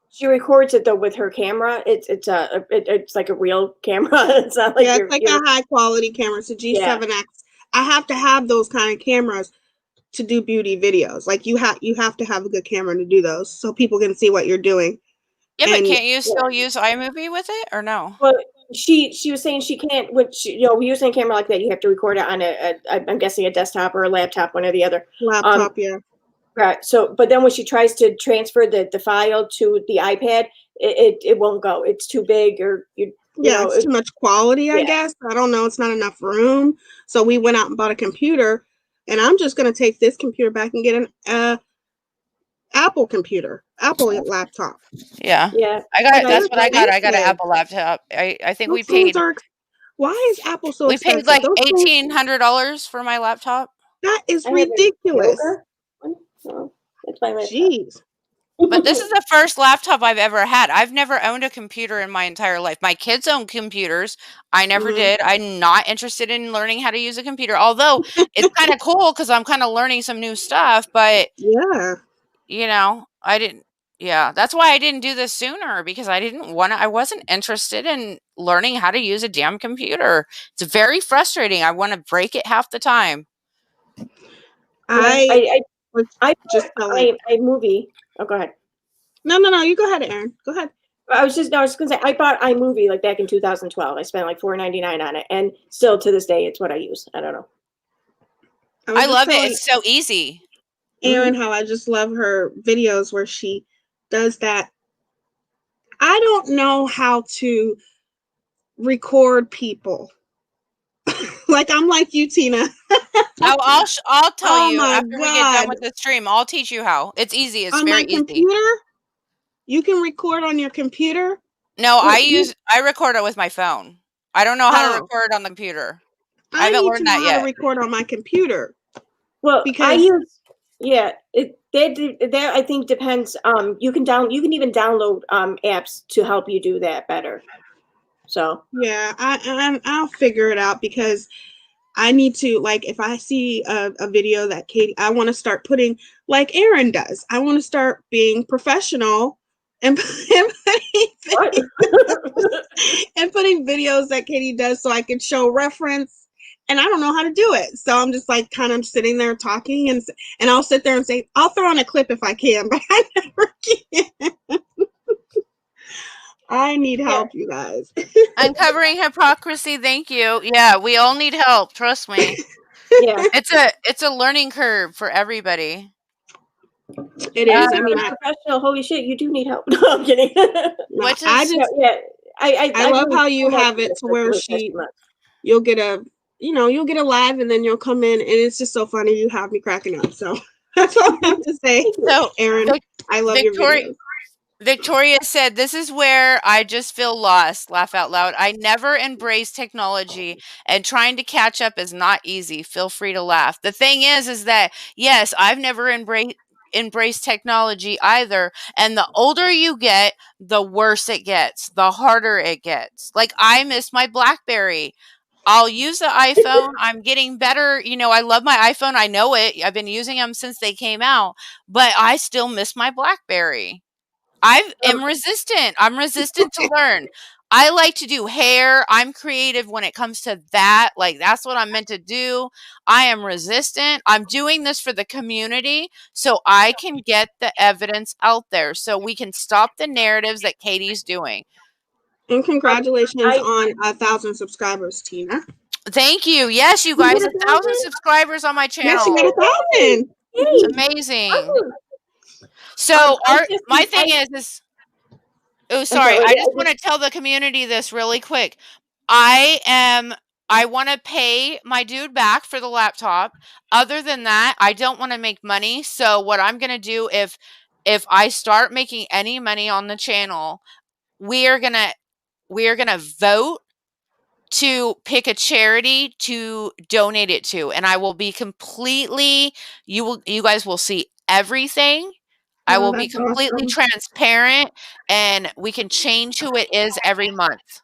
She records it though with her camera. It's like a real camera. It's not like it's like a high quality camera. It's a G7X. Yeah. I have to have those kind of cameras to do beauty videos. Like you have to have a good camera to do those, so people can see what you're doing. Yeah, but can't you still use iMovie with it, or no? Well, she was saying she can't. Using a camera like that, you have to record it on I'm guessing a desktop or a laptop, one or the other. Laptop, yeah. Right. So, but then when she tries to transfer the file to the iPad, it won't go. It's too big, or it's too much quality. I guess I don't know. It's not enough room. So we went out and bought a computer, and I'm just gonna take this computer back and get an Apple computer, Apple laptop. Yeah. That's what I got. I got an Apple laptop. I think we paid. Why is Apple so expensive? We paid like $1,800 for my laptop. That is ridiculous. Jeez. But this is the first laptop I've ever had. I've never owned a computer in my entire life. My kids own computers. I never did. I'm not interested in learning how to use a computer, although it's kind of cool because I'm kind of learning some new stuff. But I didn't. Yeah, that's why I didn't do this sooner, because I wasn't interested in learning how to use a damn computer. It's very frustrating. I want to break it half the time. iMovie. Oh, go ahead. No. You go ahead, Erin. Go ahead. I was just going to say, I bought iMovie like back in 2012. I spent like $4.99 on it, and still to this day, it's what I use. I don't know. I love it. It's so easy. Erin, how I just love her videos where she does that. I don't know how to record people. Like I'm like you, Tina. I'll tell you after we get done with the stream. I'll teach you how. It's easy. It's very easy. On my computer? You can record on your computer? No, I record it with my phone. I don't know how to record on the computer. I haven't learned that yet. I need to know how to record on my computer. Well, because I use that I think depends. You can even download apps to help you do that better. So yeah, I'll figure it out, because I need to, like, if I see a video that Katie, I want to start putting, like Erin does. I want to start being professional and putting videos that Katie does so I can show reference. And I don't know how to do it. So I'm just like kind of sitting there talking, and I'll sit there and say, I'll throw on a clip if I can, but I never can. I need help, you guys. Uncovering hypocrisy. Thank you. Yeah, we all need help. Trust me. Yeah, it's a learning curve for everybody. It is. I mean, professional. Holy shit, you do need help. No, I'm kidding. No, I love how you have it to where you'll get a live and then you'll come in and it's just so funny. You have me cracking up. So that's all I have to say. So, Erin, I love your videos. Victoria said, "This is where I just feel lost." Laugh out loud. I never embrace technology, and trying to catch up is not easy. Feel free to laugh. The thing is that yes, I've never embraced technology either. And the older you get, the worse it gets, the harder it gets. Like, I miss my BlackBerry. I'll use the iPhone. I'm getting better. I love my iPhone. I know it. I've been using them since they came out, but I still miss my BlackBerry. I am resistant. I'm resistant to learn. I like to do hair. I'm creative when it comes to that. Like, that's what I'm meant to do. I am resistant. I'm doing this for the community so I can get the evidence out there so we can stop the narratives that Katie's doing. And congratulations on 1,000 subscribers, Tina. Thank you. Yes, you guys, 1,000 subscribers on my channel. Yes, you got 1,000. It's amazing. So my thing is oh, sorry. I just want to tell the community this really quick. I want to pay my dude back for the laptop. Other than that, I don't want to make money. So what I'm going to do if I start making any money on the channel, we are going to vote to pick a charity to donate it to, and I will be completely you guys will see everything. I will be completely transparent, and we can change who it is every month.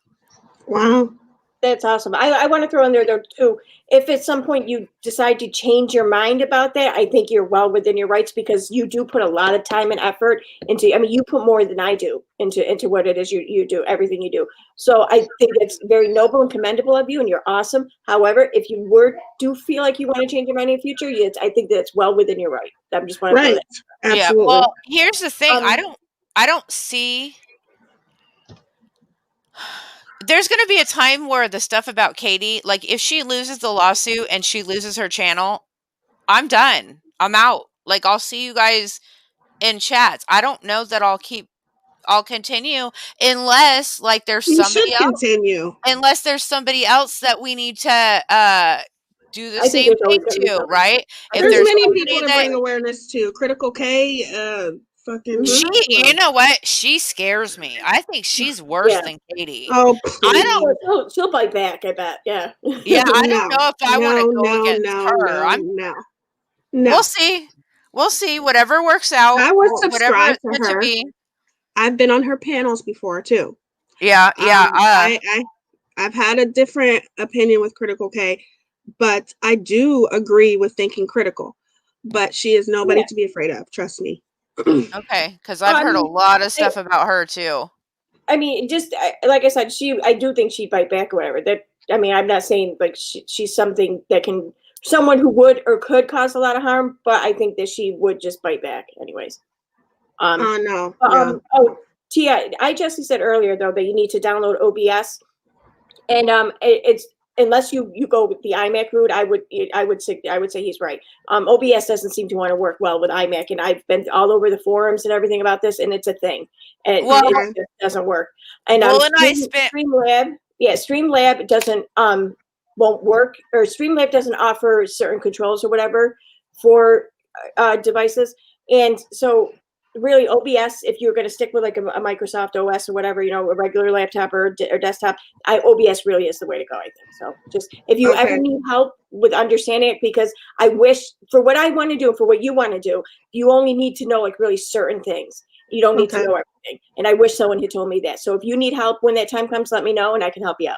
Wow. That's awesome. I want to throw in there, though, too, if at some point you decide to change your mind about that, I think you're well within your rights because you do put a lot of time and effort into, I mean, you put more than I do into what it is you do, everything you do. So I think it's very noble and commendable of you, and you're awesome. However, if you do feel like you want to change your mind in the future, I think that's well within your right. I'm just want to right. Absolutely. Yeah. Well, here's the thing. I don't see. There's going to be a time where the stuff about Katie, like if she loses the lawsuit and she loses her channel, I'm done. I'm out. Like, I'll see you guys in chats. I don't know that I'll continue unless like there's somebody else. Continue. Unless there's somebody else that we need to do the same thing to, right? If there's many people to bring awareness to. Critical K, fucking you know what? She scares me. I think she's worse than Katie. Oh, she'll bite back, I bet. Yeah. Yeah, I don't know if I want to go against her. We'll see. We'll see. Whatever works out. I would subscribe to her. I've been on her panels before too. Yeah. I've had a different opinion with Critical K, but I do agree with thinking critical. But she is nobody to be afraid of. Trust me. Okay, because I've heard a lot of stuff about her too. I mean, just like I said, I do think she'd bite back or whatever. I mean, I'm not saying like she's someone who would or could cause a lot of harm, but I think that she would just bite back anyways. No. Oh, Teaya, I just said earlier though that you need to download OBS, and it's unless you go with the iMac route, I would say he's right. OBS doesn't seem to want to work well with iMac, and I've been all over the forums and everything about this, and it's a thing, and it just doesn't work. And Streamlab doesn't won't work, or Streamlab doesn't offer certain controls or whatever for devices, and so really OBS, if you're going to stick with like a Microsoft OS or whatever, a regular laptop or desktop, OBS really is the way to go, I think. So just if you ever need help with understanding it, because I wish for what I want to do, for what you want to do, you only need to know like really certain things. You don't need to know everything. And I wish someone had told me that. So if you need help when that time comes, let me know and I can help you out.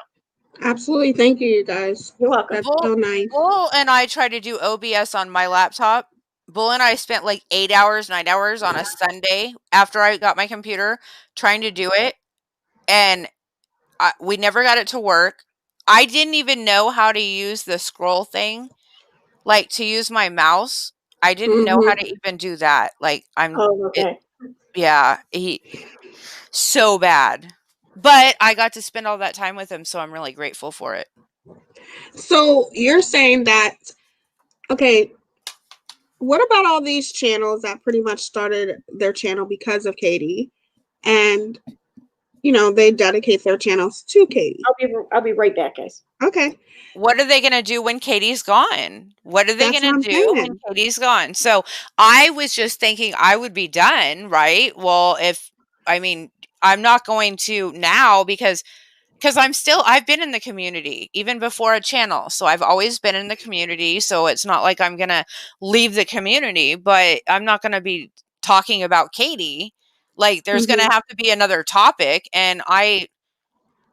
Absolutely. Thank you, you guys. You're welcome. That's so nice. Bull and I tried to do OBS on my laptop. Bull and I spent like 9 hours on a Sunday after I got my computer trying to do it. And we never got it to work. I didn't even know how to use the scroll thing, like to use my mouse. I didn't know how to even do that. Like so bad. But I got to spend all that time with him, so I'm really grateful for it. So you're saying that, okay, what about all these channels that pretty much started their channel because of Katie, and they dedicate their channels to Katie? I'll be right back, guys. Okay. What are they going to do when Katie's gone? What are they That's going what to I'm do when saying. Katie's gone? So I was just thinking I would be done, right? Well, I'm not going to now because I've been in the community even before a channel. So I've always been in the community. So it's not like I'm going to leave the community, but I'm not going to be talking about Katie. Like there's going to have to be another topic. And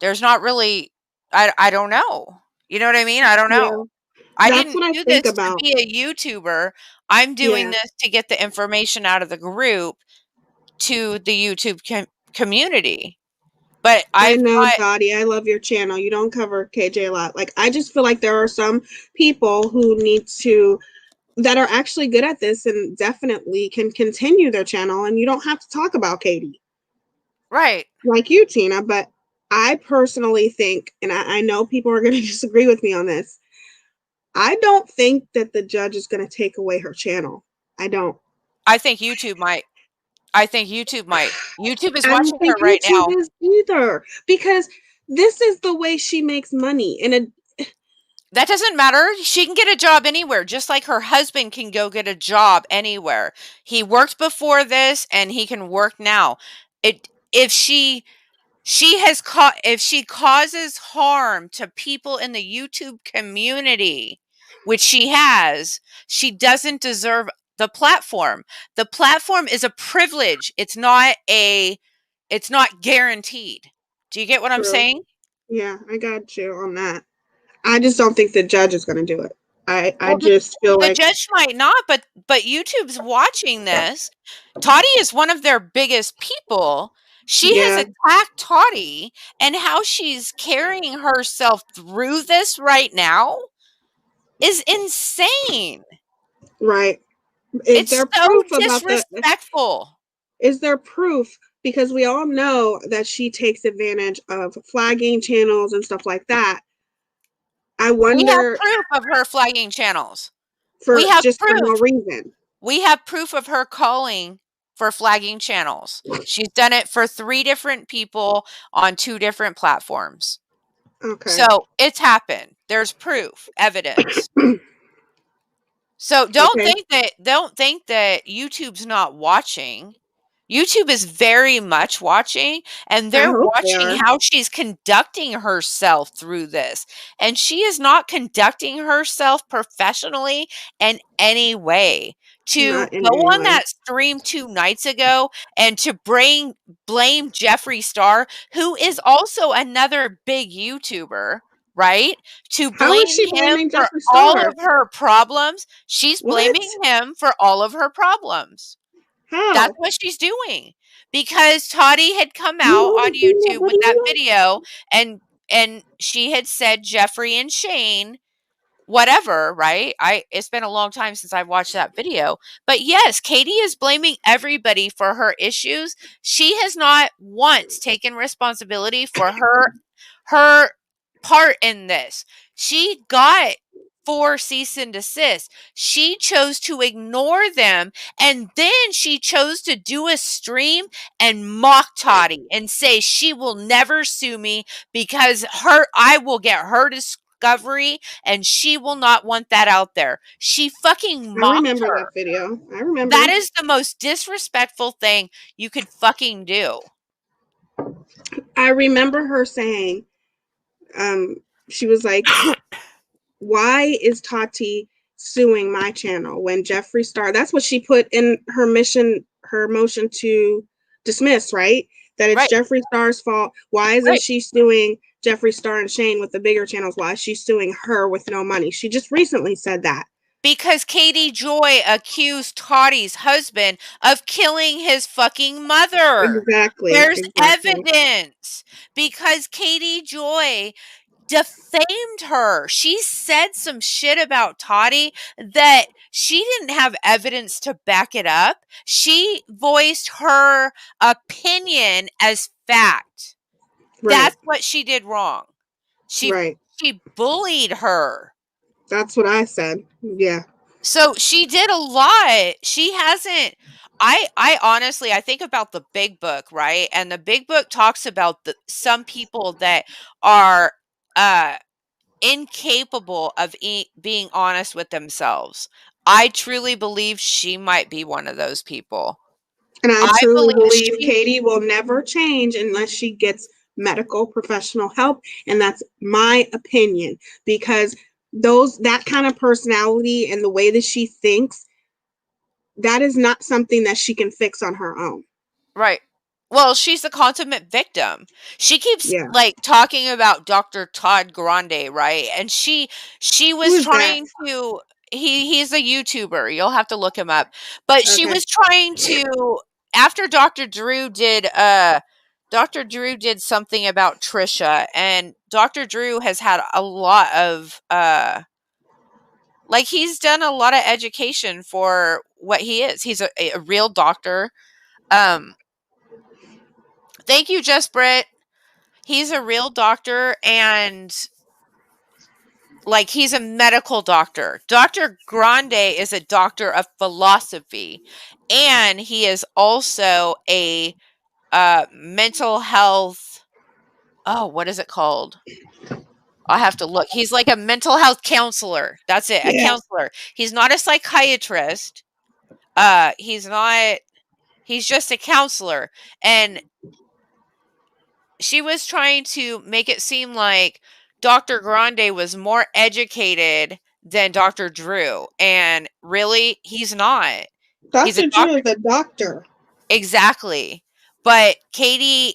there's not really, I don't know. You know what I mean? I don't know. Yeah. I That's didn't what I do think this to about. be a YouTuber. I'm doing Yeah. this to get the information out of the group to the YouTube community. But I I've know, not. Dottie, I love your channel. You don't cover KJ a lot. Like, I just feel like there are some people who that are actually good at this and definitely can continue their channel, and you don't have to talk about Katie. Right. Like you, Tina, but I personally think, and I know people are going to disagree with me on this, I don't think that the judge is going to take away her channel. I don't. I think YouTube might. YouTube is I don't watching think her right YouTube now. is either, because this is the way she makes money. And That doesn't matter. She can get a job anywhere, just like her husband can go get a job anywhere. He worked before this and he can work now. If she if she causes harm to people in the YouTube community, which she has, she doesn't deserve the platform. The platform is a privilege. It's not guaranteed. Do you get what I'm true. saying? Yeah, I got you on that. I just don't think the judge is going to do it. I Well, just feel the like, judge might not, but YouTube's watching this. Toddy is one of their biggest people. She has yeah, attacked Toddy, and how she's carrying herself through this right now is insane. right. Is It's there so proof about disrespectful. is there proof? Because we all know that she takes advantage of flagging channels and stuff like that. I We have wonder, proof of her flagging channels. We for have just for no proof. reason. We have proof of her calling for flagging channels. She's done it for 3 different people on 2 different platforms. Okay. So it's happened. There's proof, evidence. So Okay. don't think that YouTube's not watching. YouTube is very much watching, and I they're hope they watching are. how she's conducting herself through this. And she is not conducting herself professionally in any way. To Not in go any on way. that stream 2 nights ago and to blame Jeffree Star, who is also another big YouTuber, right? To How is blame she him blaming for Jeffree all Star? of her problems. She's What? blaming him for all of her problems. That's How? what she's doing, because Toddy had come You out know on the video. YouTube What do with you that know? video and she had said Jeffree and Shane whatever, right? It's been a long time since I've watched that video. But yes, Katie is blaming everybody for her issues. She has not once taken responsibility for her part in this. She got 4 cease and desist. She chose to ignore them, and then she chose to do a stream and mock Toddy and say she will never sue me because I will get her discovery and she will not want that out there. She fucking I mocked remember that her. video. I remember. That is the most disrespectful thing you could fucking do. I remember her saying, she was like, why is Tati suing my channel when Jeffree Star? That's what she put in her motion to dismiss, right? That it's Right, Jeffree Star's fault. Why isn't right. she suing Jeffree Star and Shane with the bigger channels? Why is she suing her with no money? She just recently said that. Because Katie Joy accused Toddy's husband of killing his fucking mother. Exactly. There's Exactly. evidence. Because Katie Joy defamed her. She said some shit about Toddy that she didn't have evidence to back it up. She voiced her opinion as fact. Right. That's what she did wrong. She Right. bullied her. That's what I said. Yeah. So she did a lot. She hasn't. I honestly, I think about the big book, right? And the big book talks about some people that are incapable of being honest with themselves. I truly believe she might be one of those people. And I truly believe she, Katie will never change unless she gets medical professional help. And that's my opinion, because that kind of personality and the way that she thinks, that is not something that she can fix on her own. Right. Well, she's the consummate victim. She keeps Yeah. like talking about Dr. Todd Grande, right? And she was trying to he's a YouTuber. You'll have to look him up. But she was trying to, after Dr. Drew did something about Trisha, and Dr. Drew has had a lot of like he's done a lot of education for what he is. He's a real doctor. Thank you, Just Britt. He's a real doctor, and like he's a medical doctor. Dr. Grande is a doctor of philosophy, and he is also a mental health. Oh, what is it called? I'll have to look. He's like a mental health counselor. That's it, a counselor. He's not a psychiatrist. He's not. He's just a counselor, and she was trying to make it seem like Dr. Grande was more educated than Dr. Drew. And really, he's not. Dr. Drew is a doctor. Exactly. But Katie,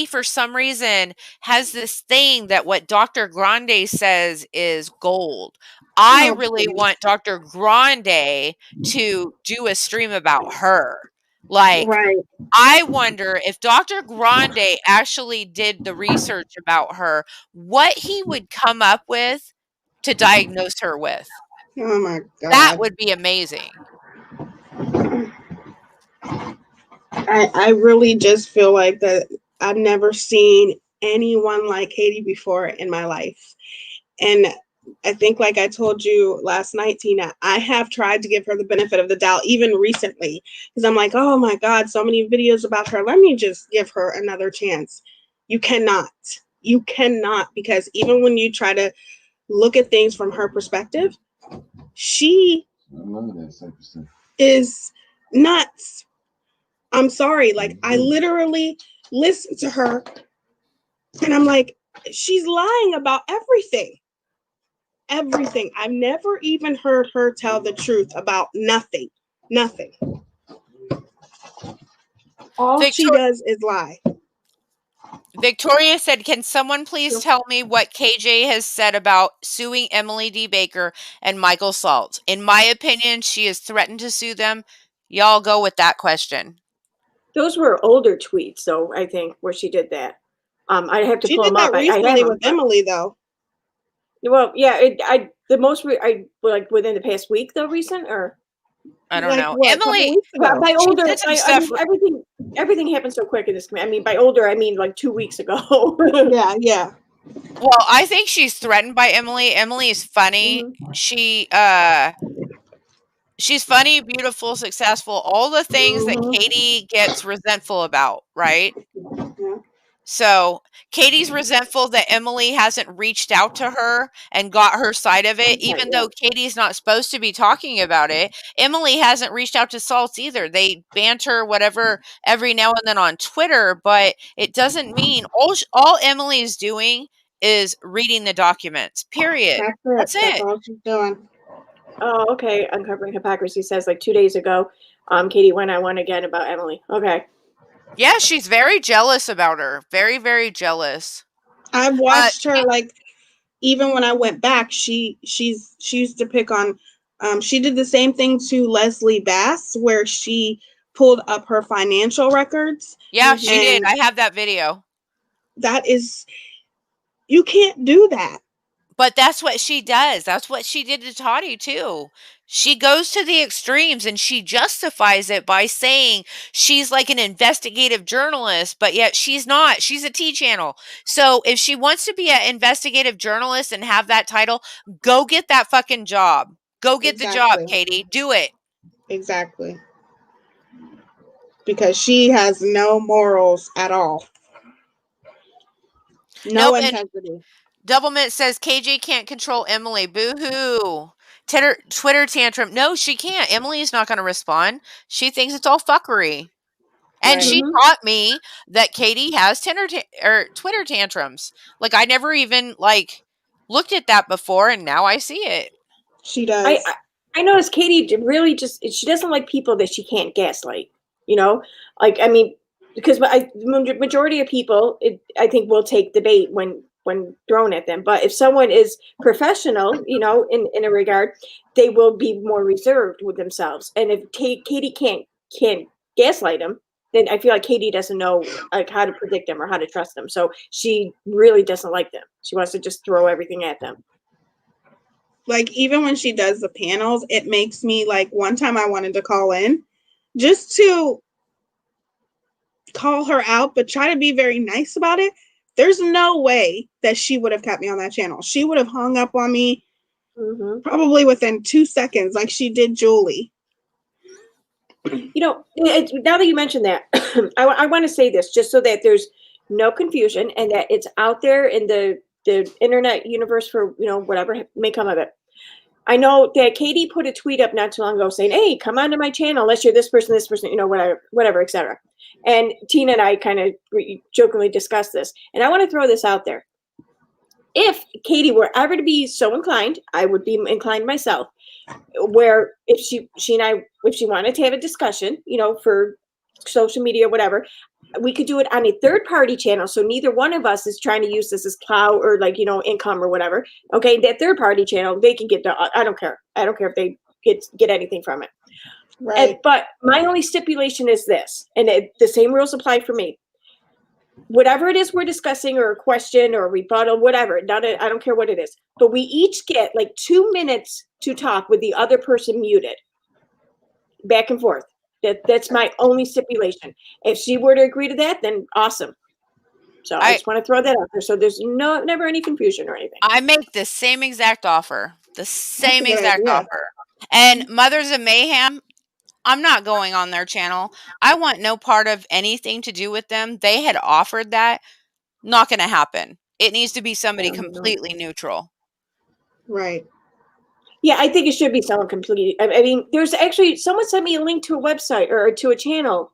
for some reason, has this thing that what Dr. Grande says is gold. I really want Dr. Grande to do a stream about her. Like, right. I wonder if Dr. Grande actually did the research about her, what he would come up with to diagnose her with. Oh my God. That would be amazing. I really just feel like that I've never seen anyone like Katie before in my life. And I think, like I told you last night, Tina, I have tried to give her the benefit of the doubt, even recently, because I'm like, oh my God, so many videos about her. Let me just give her another chance. You cannot. You cannot, because even when you try to look at things from her perspective, she is nuts. I'm sorry. Like, I literally listen to her and I'm like, she's lying about everything. Everything. I've never even heard her tell the truth about nothing. Nothing. All she does is lie. Victoria said, can someone please tell me what KJ has said about suing Emily D. Baker and Michael Salt? In my opinion, she has threatened to sue them. Y'all go with that question. Those were older tweets, though, I think, where she did that. I have to pull them up. She did that recently with Emily, though. Well, yeah, like within the past week, though, recent, or? I don't know. What, Emily, by older, I mean, everything happened so quick in this. I mean, by older, I mean like 2 weeks ago. Yeah. Well, I think she's threatened by Emily. Emily is funny. Mm-hmm. She's funny, beautiful, successful, all the things that Katie gets resentful about, right? Yeah. So Katie's resentful that Emily hasn't reached out to her and got her side of it, even though Katie's not supposed to be talking about it. Emily hasn't reached out to Salts either. They banter whatever every now and then on Twitter, but it doesn't mean all Emily is doing is reading the documents, period. That's it. That's all she's doing. Oh, okay. Uncovering Hypocrisy says like 2 days ago, Katie went on one again about Emily. Okay. Yeah, she's very jealous about her. Very, very jealous. I've watched her, like, even when I went back, she used to pick on, she did the same thing to Leslie Bass, where she pulled up her financial records. Yeah, she did. I have that video. That is, you can't do that. But that's what she does. That's what she did to Toddy, too. She goes to the extremes and she justifies it by saying she's like an investigative journalist, but yet she's not. She's a T channel. So if she wants to be an investigative journalist and have that title, go get that fucking job. Go get the job, Katie. Do it. Exactly. Because she has no morals at all. No integrity. Doublemint says KJ can't control Emily. Boo-hoo. Twitter tantrum. No, she can't. Emily's not going to respond. She thinks it's all fuckery. And she taught me that Katie has Twitter tantrums. Like, I never even, like, looked at that before, and now I see it. She does. I noticed Katie really she doesn't like people that she can't gaslight, you know? Like, I mean, because majority of people, I think, will take the bait when thrown at them. But if someone is professional, you know, in a regard, they will be more reserved with themselves. And if Katie can't gaslight them, then I feel like Katie doesn't know like how to predict them or how to trust them. So she really doesn't like them. She wants to just throw everything at them. Like, even when she does the panels, it makes me, like, one time I wanted to call in just to call her out, but try to be very nice about it. There's no way that she would have kept me on that channel. She would have hung up on me probably within 2 seconds, like she did Julie. You know, now that you mentioned that, I want to say this just so that there's no confusion and that it's out there in the internet universe for, you know, whatever may come of it. I know that Katie put a tweet up not too long ago saying, "Hey, come onto my channel unless you're this person, you know, whatever, etc." And Tina and I kind of jokingly discussed this. And I want to throw this out there. If Katie were ever to be so inclined, I would be inclined myself, where if she and I, if she wanted to have a discussion, you know, for social media, whatever, we could do it on a third party channel. So neither one of us is trying to use this as clout or, like, you know, income or whatever. Okay. That third party channel, they can get I don't care. I don't care if they get anything from it. Right. But my only stipulation is this, and the same rules apply for me. Whatever it is we're discussing, or a question or a rebuttal, whatever, I don't care what it is, but we each get like 2 minutes to talk with the other person muted, back and forth. That's my only stipulation. If she were to agree to that, then awesome. So I just want to throw that out there so there's never any confusion or anything. I make the same exact offer. And Mothers of Mayhem, I'm not going on their channel. I want no part of anything to do with them. They had offered that. Not going to happen. It needs to be somebody completely neutral. Right. Yeah, I think it should be someone completely. I mean, there's actually someone sent me a link to a website or to a channel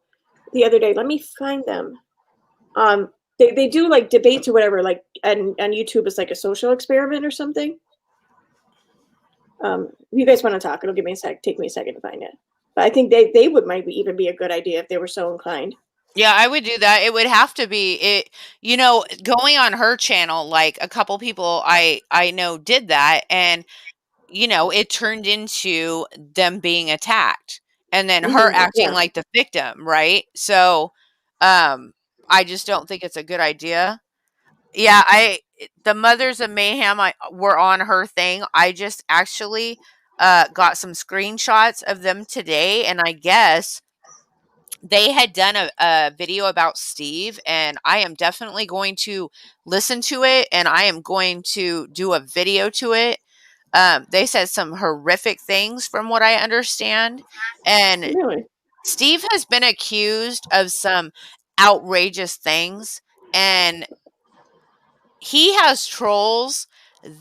the other day. Let me find them. They do like debates or whatever, like on YouTube. It's like a social experiment or something. If you guys want to talk, it'll take me a second to find it. But I think they might even be a good idea if they were so inclined. Yeah, I would do that. It would have to be it, you know, going on her channel, like a couple people I know did that, and you know, it turned into them being attacked and then her acting like the victim, right? So I just don't think it's a good idea. Yeah, the Mothers of Mayhem were on her thing. I just actually got some screenshots of them today, and I guess they had done a video about Steve, and I am definitely going to listen to it, and I am going to do a video to it. They said some horrific things from what I understand. And really? Steve has been accused of some outrageous things, and he has trolls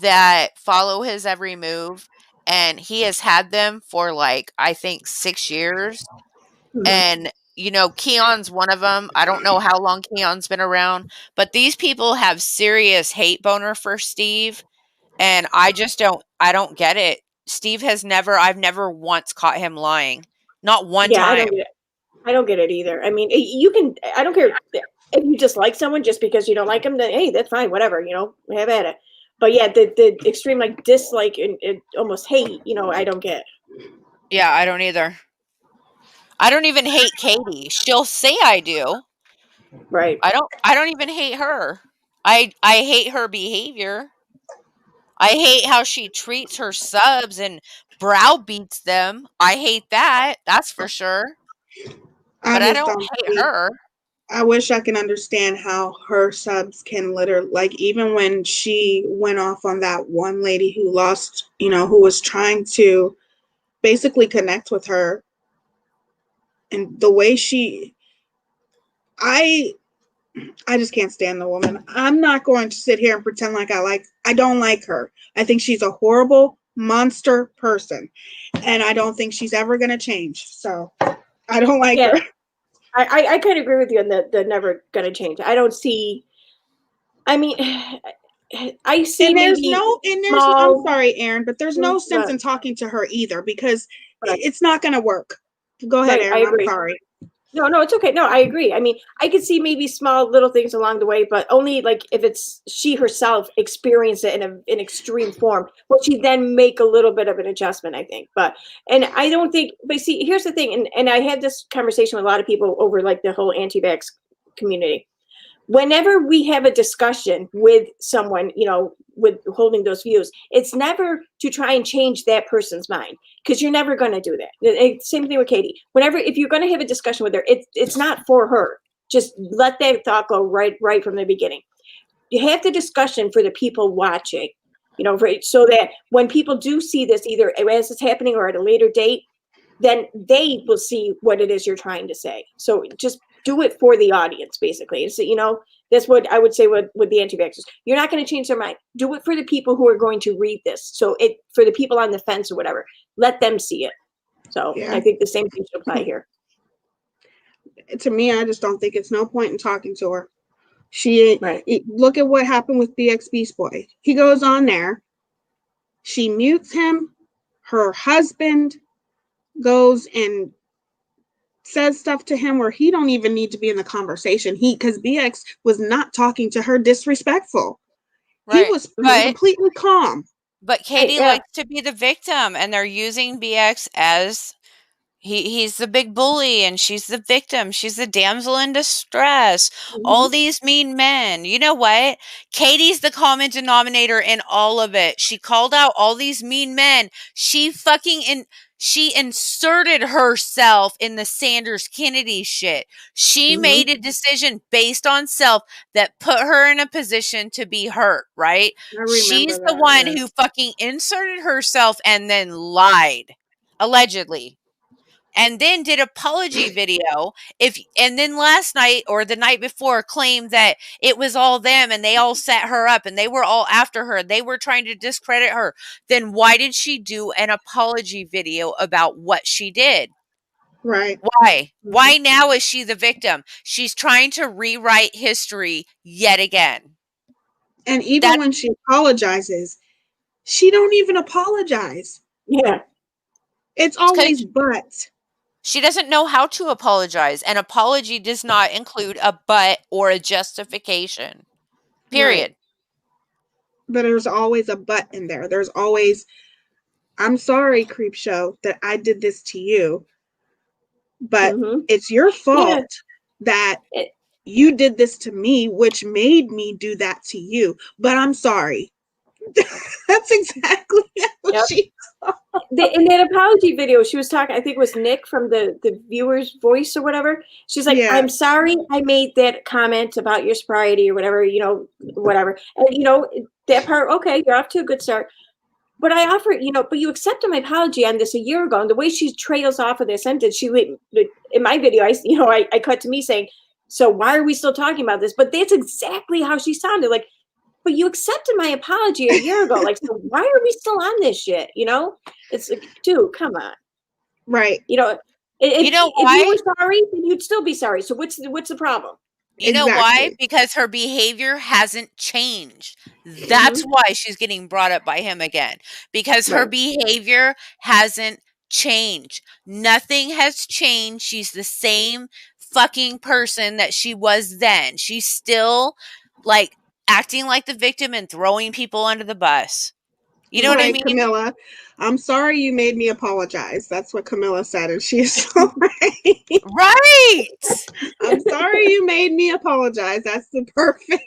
that follow his every move, and he has had them for like, I think 6 years. And you know, Keon's one of them. I don't know how long Keon's been around, but these people have serious hate boner for Steve. And I don't get it. Steve I've never once caught him lying. Not one time. I don't get it either. I mean, I don't care if you dislike someone just because you don't like them, then hey, that's fine, whatever, you know, have at it. But yeah, the extreme like dislike and almost hate, you know, I don't get. Yeah, I don't either. I don't even hate Katie. She'll say I do. Right. I don't even hate her. I hate her behavior. I hate how she treats her subs and browbeats them. I hate that. That's for sure. But I don't hate her. I wish I can understand how her subs can literally, like, even when she went off on that one lady who lost, you know, who was trying to basically connect with her. And the way I just can't stand the woman. I'm not going to sit here and pretend like I don't like her. I think she's a horrible monster person, and I don't think she's ever going to change. So I don't like her. I kind of agree with you on the never going to change. I don't see, I mean, I see and there's maybe I'm sorry, Erin, but there's no sense in talking to her either, because it's not going to work. Go ahead, Erin. I'm sorry. No, it's okay. No, I agree. I mean, I could see maybe small little things along the way, but only like if it's she herself experienced it in extreme form, will she then make a little bit of an adjustment, I think. And I don't think, but see, here's the thing, and I had this conversation with a lot of people over like the whole anti-vax community. Whenever we have a discussion with someone, with holding those views, it's never to try and change that person's mind, because you're never going to do that. Same thing with Katie. If you're going to have a discussion with her, it's not for her. Just let that thought go right from the beginning. You have the discussion for the people watching, so that when people do see this, either as it's happening or at a later date, then they will see what it is you're trying to say. So just do it for the audience, basically. So, that's what I would say with the anti-vaxxers. You're not going to change their mind. Do it for the people who are going to read this. So for the people on the fence or whatever, let them see it. So yeah. I think the same thing should apply here. To me, I just don't think it's no point in talking to her. Look at what happened with BX Beast Boy. He goes on there. She mutes him. Her husband goes and says stuff to him where he don't even need to be in the conversation. Because BX was not talking to her disrespectful. Right. He was completely calm. But Katie likes to be the victim, and they're using BX as he's the big bully, and she's the victim. She's the damsel in distress. Mm-hmm. All these mean men. You know what? Katie's the common denominator in all of it. She called out all these mean men. She inserted herself in the Sanders Kennedy shit. She made a decision based on self that put her in a position to be hurt, right? She's the one who fucking inserted herself and then lied, allegedly. And then did apology video. And then last night or the night before claimed that it was all them and they all set her up and they were all after her. They were trying to discredit her. Then why did she do an apology video about what she did? Right. Why? Why now is she the victim? She's trying to rewrite history yet again. And even when she apologizes, she don't even apologize. Yeah. It's always but. She doesn't know how to apologize. An apology does not include a but or a justification. Period. Right. But there's always a but in there. There's always, I'm sorry, Creepshow, that I did this to you. But it's your fault that you did this to me, which made me do that to you. But I'm sorry. That's exactly what she in that apology video, she was talking, I think it was Nick from the viewer's voice or whatever. She's like, I'm sorry I made that comment about your sobriety or whatever, whatever. And, that part, okay, you're off to a good start. But I offer, but you accepted my apology on this a year ago. And the way she trails off of this sentence, in my video, I cut to me saying, so why are we still talking about this? But that's exactly how she sounded. Like, but you accepted my apology a year ago. Like, so why are we still on this shit? It's like, dude, come on. Right. If you were sorry, then you'd still be sorry. So what's the problem? You know why? Because her behavior hasn't changed. That's why she's getting brought up by him again. Because her behavior hasn't changed. Nothing has changed. She's the same fucking person that she was then. She's still like acting like the victim and throwing people under the bus. You know what I mean? Camilla, I'm sorry you made me apologize. That's what Camilla said, and she is so right. Right. I'm sorry you made me apologize. That's the perfect.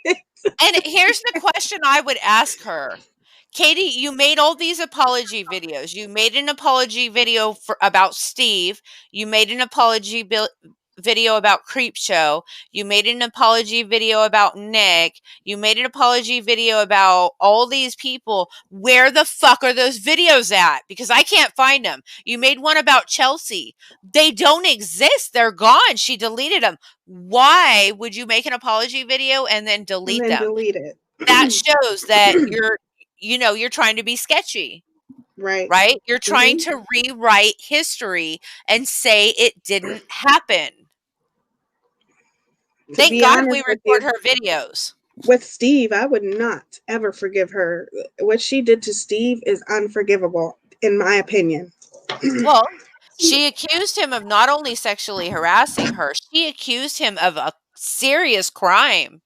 And here's the question I would ask her. Katie, you made all these apology videos. You made an apology video about Steve. You made an apology video about Creepshow. You made an apology video about Nick. You made an apology video about all these people. Where the fuck are those videos at? Because I can't find them. You made one about Chelsea. They don't exist. They're gone. She deleted them. Why would you make an apology video and then delete them? Delete it. That shows that you're trying to be sketchy. Right? You're trying to rewrite history and say it didn't happen. Thank God we record her videos. With Steve, I would not ever forgive her. What she did to Steve is unforgivable, in my opinion. Well, she accused him of not only sexually harassing her, she accused him of a serious crime.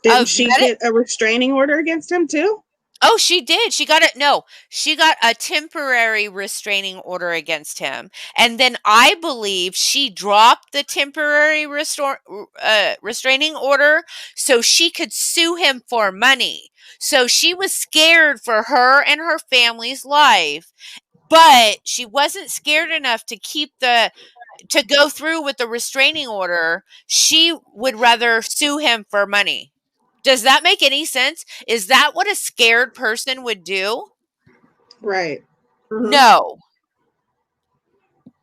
Didn't she get a restraining order against him too? Oh, she did. She got a temporary restraining order against him. And then I believe she dropped the temporary restraining order so she could sue him for money. So she was scared for her and her family's life, but she wasn't scared enough to to go through with the restraining order. She would rather sue him for money. Does that make any sense? Is that what a scared person would do? Right. No.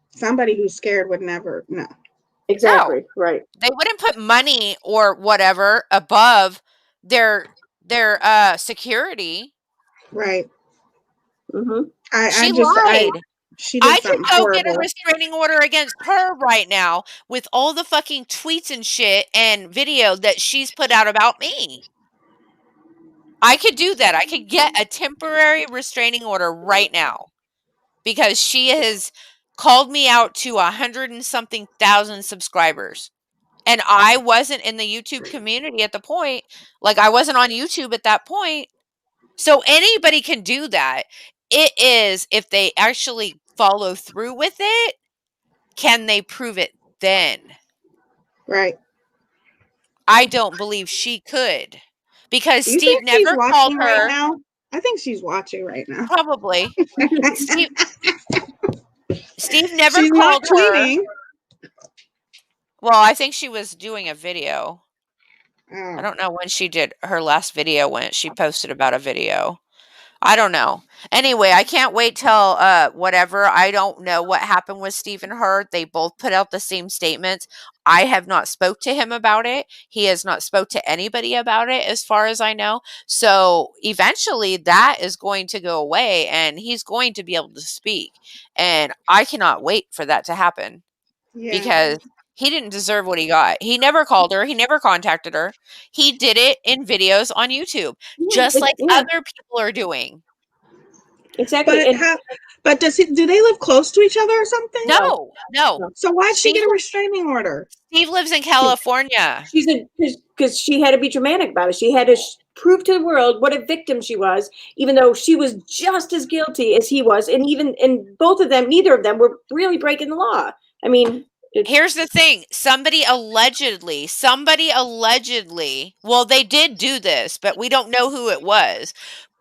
Somebody who's scared would never. No. Exactly. No. Right. They wouldn't put money or whatever above their security. Right. She lied. She did I could go horrible. get a restraining order against her right now with all the fucking tweets and shit and video that she's put out about me. I could do that. I could get a temporary restraining order right now because she has called me out to 100 and something thousand subscribers. And I wasn't in the YouTube community at the point. Like, I wasn't on YouTube at that point. So anybody can do that. It is, if they actually follow through with it, can they prove it then? Right. I don't believe she could. Because Steve never called her. Right now? I think she's watching right now. Probably. Steve never called her. Well, I think she was doing a video. Oh. I don't know when she did her last video, when she posted about a video. I don't know. Anyway, I can't wait till whatever. I don't know what happened with Steve and her. They both put out the same statements. I have not spoke to him about it. He has not spoke to anybody about it, as far as I know. So eventually that is going to go away and he's going to be able to speak. And I cannot wait for that to happen. Yeah. Because he didn't deserve what he got. He never called her. He never contacted her. He did it in videos on YouTube, just like other people are doing. Exactly. But do they live close to each other or something? No. So why did she get a restraining order? Steve lives in California. Because she had to be dramatic about it. She had to prove to the world what a victim she was, even though she was just as guilty as he was. And both of them, neither of them were really breaking the law. I mean, here's the thing. Somebody allegedly, well, they did do this, but we don't know who it was,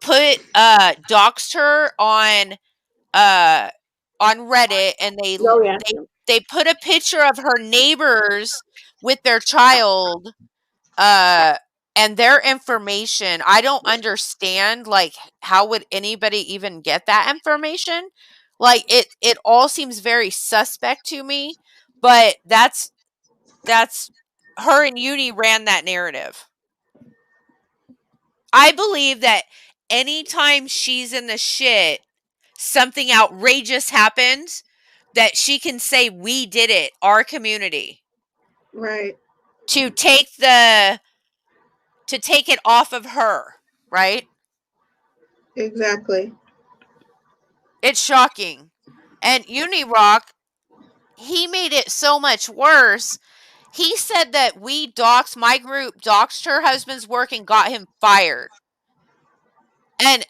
doxed her on Reddit, and they put a picture of her neighbors with their child, and their information. I don't understand, like, how would anybody even get that information? Like, it all seems very suspect to me. But that's her and Uni ran that narrative. I believe that anytime she's in the shit, something outrageous happens, that she can say, we did it, our community. Right. To take it off of her, right? Exactly. It's shocking. And Unirock, he made it so much worse. He said that my group doxed her husband's work and got him fired. And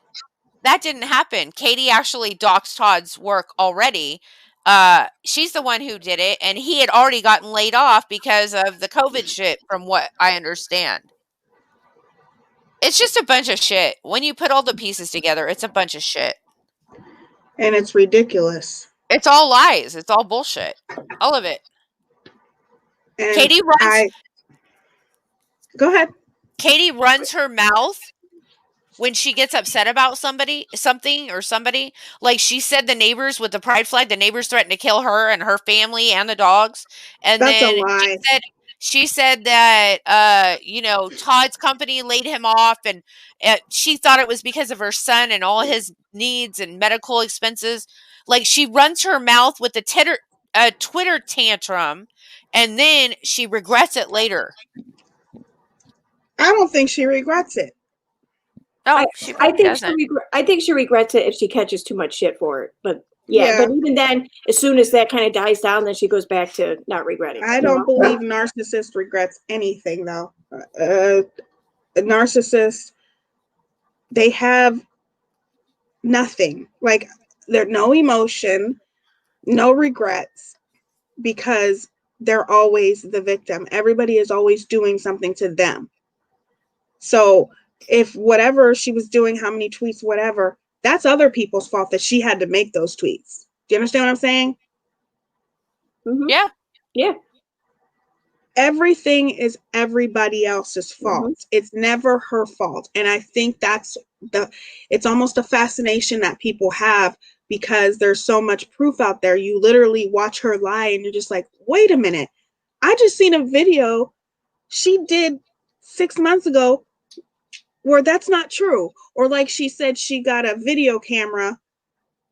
that didn't happen. Katie actually doxed Todd's work already. She's the one who did it, and he had already gotten laid off because of the COVID shit, from what I understand. It's just a bunch of shit. When you put all the pieces together, it's a bunch of shit. And it's ridiculous. It's all lies. It's all bullshit. All of it. And Katie runs. Go ahead. Katie runs her mouth when she gets upset about something. Like she said, the neighbors with the pride flag, the neighbors threatened to kill her and her family and the dogs. And That's then a lie. she said that Todd's company laid him off, and she thought it was because of her son and all his needs and medical expenses. Like, she runs her mouth with a Twitter tantrum, and then she regrets it later. I don't think she regrets it. No, she probably doesn't. I think she regrets it if she catches too much shit for it. But yeah, but even then, as soon as that kind of dies down, then she goes back to not regretting. I don't believe narcissist regrets anything, though. A narcissist, they have nothing. Like, there's no emotion, no regrets, because they're always the victim. Everybody is always doing something to them. So if whatever she was doing, how many tweets, whatever, that's other people's fault that she had to make those tweets. Do you understand what I'm saying? Mm-hmm. Yeah. Yeah. Everything is everybody else's fault. Mm-hmm. It's never her fault. And I think it's almost a fascination that people have, because there's so much proof out there. You literally watch her lie and you're just like, wait a minute. I just seen a video she did 6 months ago where that's not true. Or like she said, she got a video camera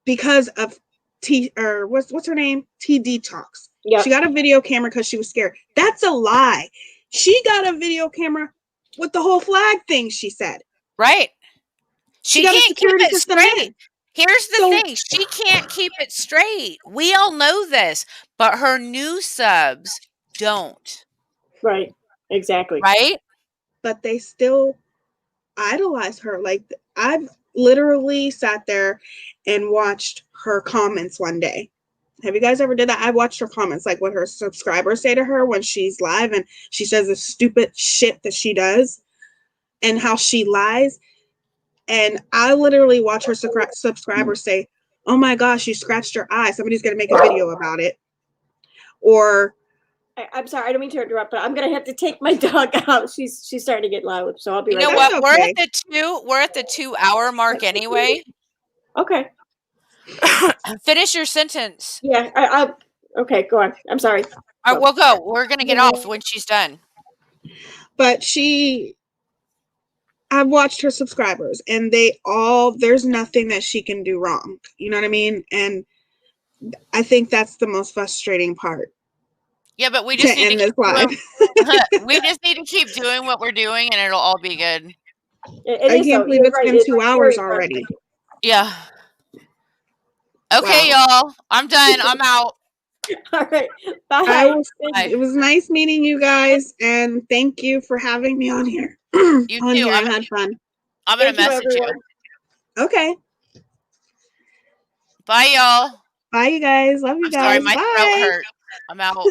because of what's her name? Detox. Yep. She got a video camera because she was scared. That's a lie. She got a video camera with the whole flag thing, she said. Right. She got can't a security keep it system straight. in. Here's the thing. She can't keep it straight. We all know this, but her new subs don't. Right. Exactly. Right? But they still idolize her. Like, I've literally sat there and watched her comments one day. Have you guys ever did that? I watched her comments, like what her subscribers say to her when she's live and she says the stupid shit that she does and how she lies. And I literally watch her subscribers say, oh my gosh, you scratched your eye. Somebody's going to make a video about it. Or I'm sorry, I don't mean to interrupt, but I'm gonna have to take my dog out. She's starting to get loud, so I'll be right back. You know what? We're at the 2-hour mark anyway. Okay. Finish your sentence. Yeah, okay, go on. I'm sorry. All right, we'll go. We're gonna get off when she's done. But I've watched her subscribers and there's nothing that she can do wrong. You know what I mean? And I think that's the most frustrating part. Yeah, but we just need to we just need to keep doing what we're doing, and it'll all be good. I can't believe it's been 2 hours already. Yeah. Okay, y'all. I'm done. I'm out. All right. Bye. It was nice meeting you guys, and thank you for having me on here. You too. I had fun. I'm gonna message you. Okay. Bye, y'all. Bye, you guys. Love you guys. Sorry, my throat hurt. I'm out.